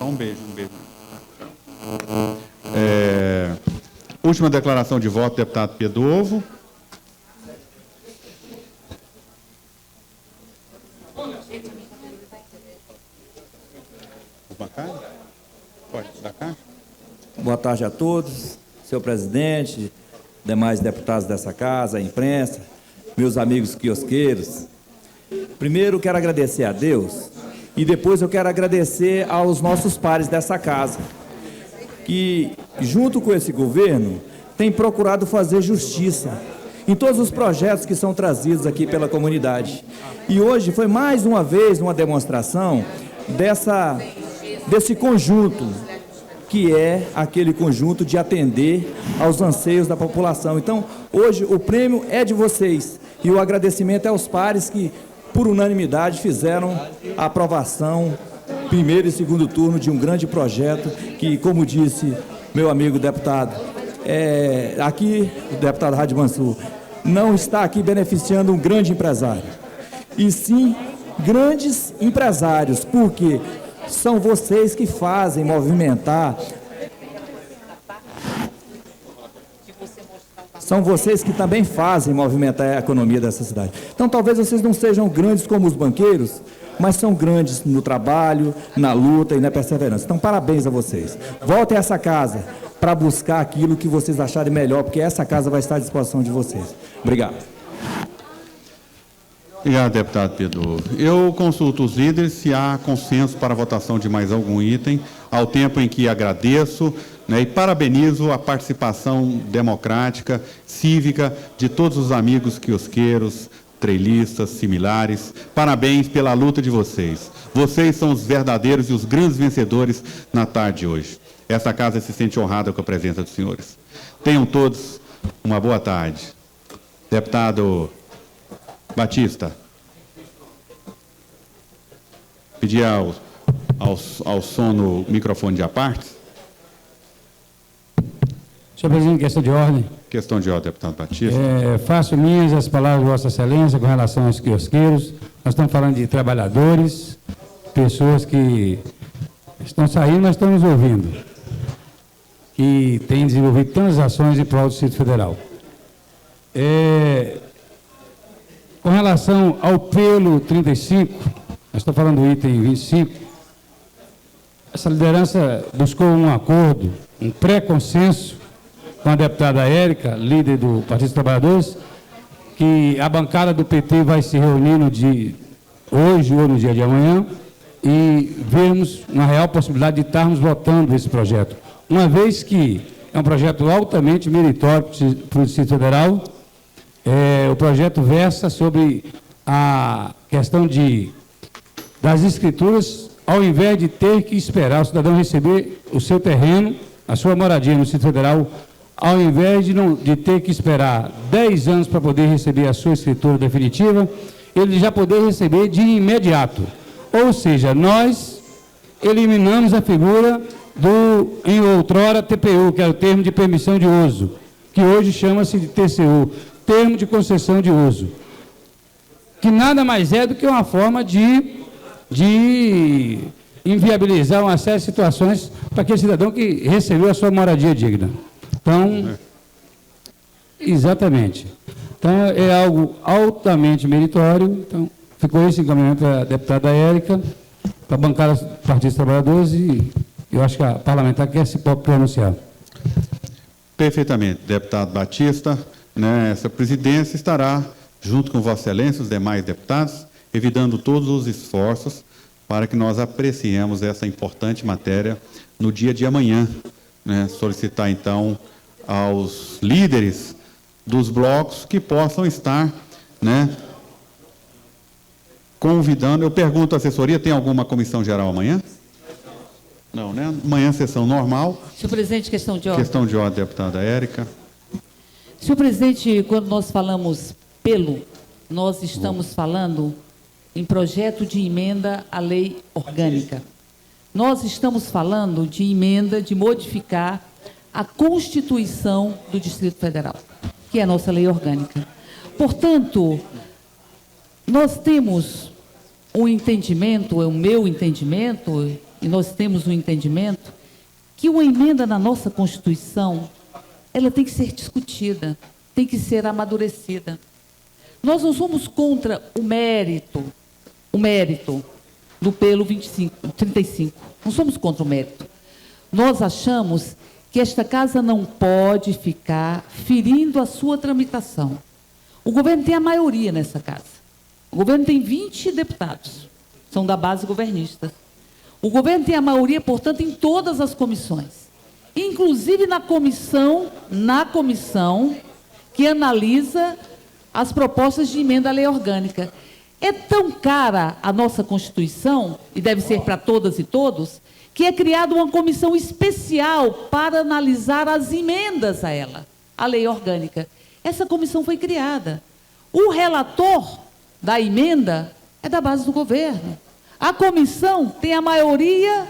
Um beijo, um beijo. Última declaração de voto, deputado Pedro Ovo. Boa tarde a todos, senhor presidente, demais deputados dessa casa, a imprensa, meus amigos quiosqueiros. Primeiro, quero agradecer a Deus e depois eu quero agradecer aos nossos pares dessa casa, que, junto com esse governo, tem procurado fazer justiça em todos os projetos que são trazidos aqui pela comunidade. E hoje foi mais uma vez uma demonstração desse conjunto, que é aquele conjunto de atender aos anseios da população. Então, hoje o prêmio é de vocês e o agradecimento é aos pares que, por unanimidade, fizeram a aprovação, primeiro e segundo turno, de um grande projeto que, como disse meu amigo deputado, aqui, o deputado Rádio Mansur, não está aqui beneficiando um grande empresário, e sim grandes empresários, porque são vocês que fazem movimentar, são vocês que também fazem movimentar a economia dessa cidade. Então, talvez vocês não sejam grandes como os banqueiros, mas são grandes no trabalho, na luta e na perseverança. Então, parabéns a vocês. Voltem a essa casa para buscar aquilo que vocês acharem melhor, porque essa casa vai estar à disposição de vocês. Obrigado. Obrigado, deputado Pedro. Eu consulto os líderes se há consenso para a votação de mais algum item, ao tempo em que agradeço, né, e parabenizo a participação democrática, cívica, de todos os amigos quiosqueiros, trailistas, similares. Parabéns pela luta de vocês. Vocês são os verdadeiros e os grandes vencedores na tarde de hoje. Essa casa se sente honrada com a presença dos senhores. Tenham todos uma boa tarde. Deputado Batista, pedir ao som no microfone de apartes. Senhor presidente, questão de ordem. Questão de ordem, deputado Batista. Faço minhas as palavras de Vossa Excelência com relação aos quiosqueiros. Nós estamos falando de trabalhadores, pessoas que estão saindo, mas estão nos ouvindo, que têm desenvolvido tantas ações em prol do Distrito Federal. Com relação ao pelo 35, nós estamos falando do item 25, essa liderança buscou um acordo, um pré-consenso com a deputada Érica, líder do Partido dos Trabalhadores, que a bancada do PT vai se reunir no dia hoje ou no dia de amanhã e vermos uma real possibilidade de estarmos votando esse projeto, uma vez que é um projeto altamente meritório para o Distrito Federal. O projeto versa sobre a questão das escrituras, ao invés de ter que esperar o cidadão receber o seu terreno, a sua moradia no Distrito Federal, ao invés de ter que esperar 10 anos para poder receber a sua escritura definitiva, ele já poder receber de imediato. Ou seja, nós eliminamos a figura em outrora, TPU, que era o termo de permissão de uso, que hoje chama-se de TCU, termo de concessão de uso, que nada mais é do que uma forma de inviabilizar uma série de situações para aquele cidadão que recebeu a sua moradia digna. Então, exatamente. Então, é algo altamente meritório. Então, ficou esse encaminhamento para a deputada Érica, para a bancada dos Partidos Trabalhadores, e eu acho que a parlamentar quer se pronunciar. Perfeitamente, deputado Batista. Essa presidência estará, junto com Vossa Excelência e os demais deputados, evitando todos os esforços para que nós apreciemos essa importante matéria no dia de amanhã. Solicitar, então, aos líderes dos blocos que possam estar convidando. Eu pergunto à assessoria, tem alguma comissão geral amanhã? Não, né? Amanhã, sessão normal. Senhor presidente, questão de ordem. Questão de ordem, deputada Érica. Senhor presidente, quando nós falamos nós estamos falando em projeto de emenda à lei orgânica. Nós estamos falando de emenda de modificar a Constituição do Distrito Federal, que é a nossa lei orgânica. Portanto, nós temos um entendimento, é o meu entendimento, e nós temos um entendimento, que uma emenda na nossa Constituição, ela tem que ser discutida, tem que ser amadurecida. Nós não somos contra o mérito do pelo 35. Não somos contra o mérito. Nós achamos que esta casa não pode ficar ferindo a sua tramitação. O governo tem a maioria nessa casa. O governo tem 20 deputados, são da base governista. O governo tem a maioria, portanto, em todas as comissões. Inclusive na comissão que analisa as propostas de emenda à lei orgânica. É tão cara a nossa Constituição, e deve ser para todas e todos, que é criada uma comissão especial para analisar as emendas a ela, a lei orgânica. Essa comissão foi criada. O relator da emenda é da base do governo. A comissão tem a maioria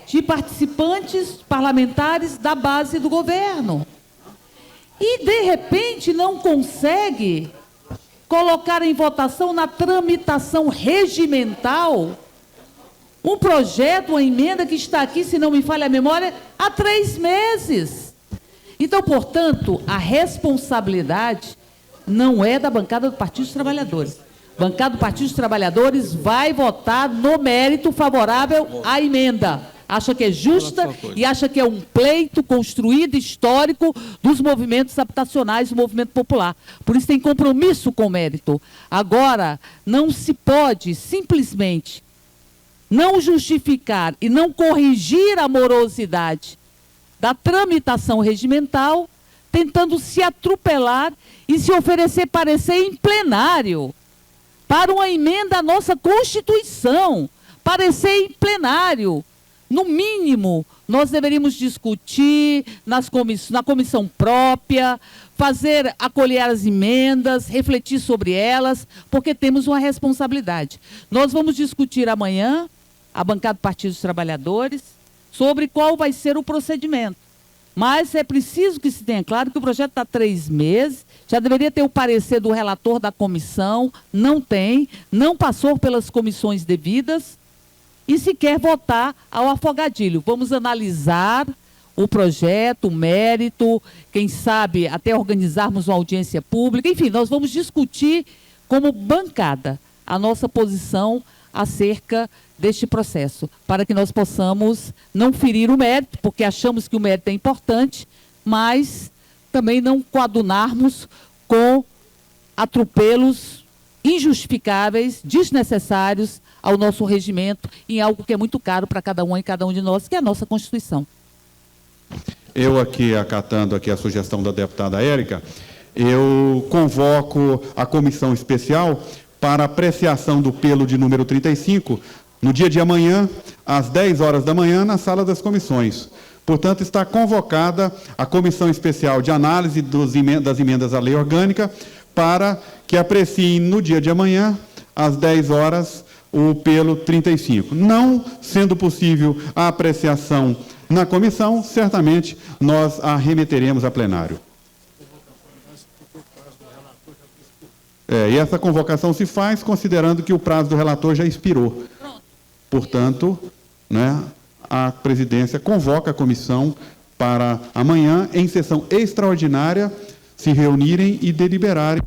de participantes parlamentares da base do governo. E, de repente, não consegue colocar em votação na tramitação regimental um projeto, uma emenda que está aqui, se não me falha a memória, há 3 meses. Então, portanto, a responsabilidade não é da bancada do Partido dos Trabalhadores. A bancada do Partido dos Trabalhadores vai votar no mérito favorável à emenda. Acha que é justa e acha que é um pleito construído, histórico, dos movimentos habitacionais, do movimento popular. Por isso tem compromisso com o mérito. Agora, não se pode simplesmente não justificar e não corrigir a morosidade da tramitação regimental, tentando se atropelar e se oferecer parecer em plenário para uma emenda à nossa Constituição, parecer em plenário. No mínimo, nós deveríamos discutir na comissão própria, acolher as emendas, refletir sobre elas, porque temos uma responsabilidade. Nós vamos discutir amanhã, a bancada do Partido dos Trabalhadores, sobre qual vai ser o procedimento. Mas é preciso que se tenha claro que o projeto está há 3 meses, já deveria ter o parecer do relator da comissão, não tem, não passou pelas comissões devidas, e se quer votar ao afogadilho. Vamos analisar o projeto, o mérito, quem sabe até organizarmos uma audiência pública. Enfim, nós vamos discutir como bancada a nossa posição acerca deste processo, para que nós possamos não ferir o mérito, porque achamos que o mérito é importante, mas também não coadunarmos com atropelos injustificáveis, desnecessários ao nosso regimento, em algo que é muito caro para cada um e cada um de nós, que é a nossa Constituição. Eu aqui, acatando aqui a sugestão da deputada Érica, eu convoco a comissão especial para apreciação do pelo de número 35, no dia de amanhã, às 10 horas da manhã, na sala das comissões. Portanto, está convocada a comissão especial de análise das emendas à lei orgânica para que apreciem no dia de amanhã, às 10 horas, o pelo 35. Não sendo possível a apreciação na comissão, certamente nós a remeteremos a plenário. E essa convocação se faz considerando que o prazo do relator já expirou. Portanto, né, a presidência convoca a comissão para amanhã, em sessão extraordinária, se reunirem e deliberarem.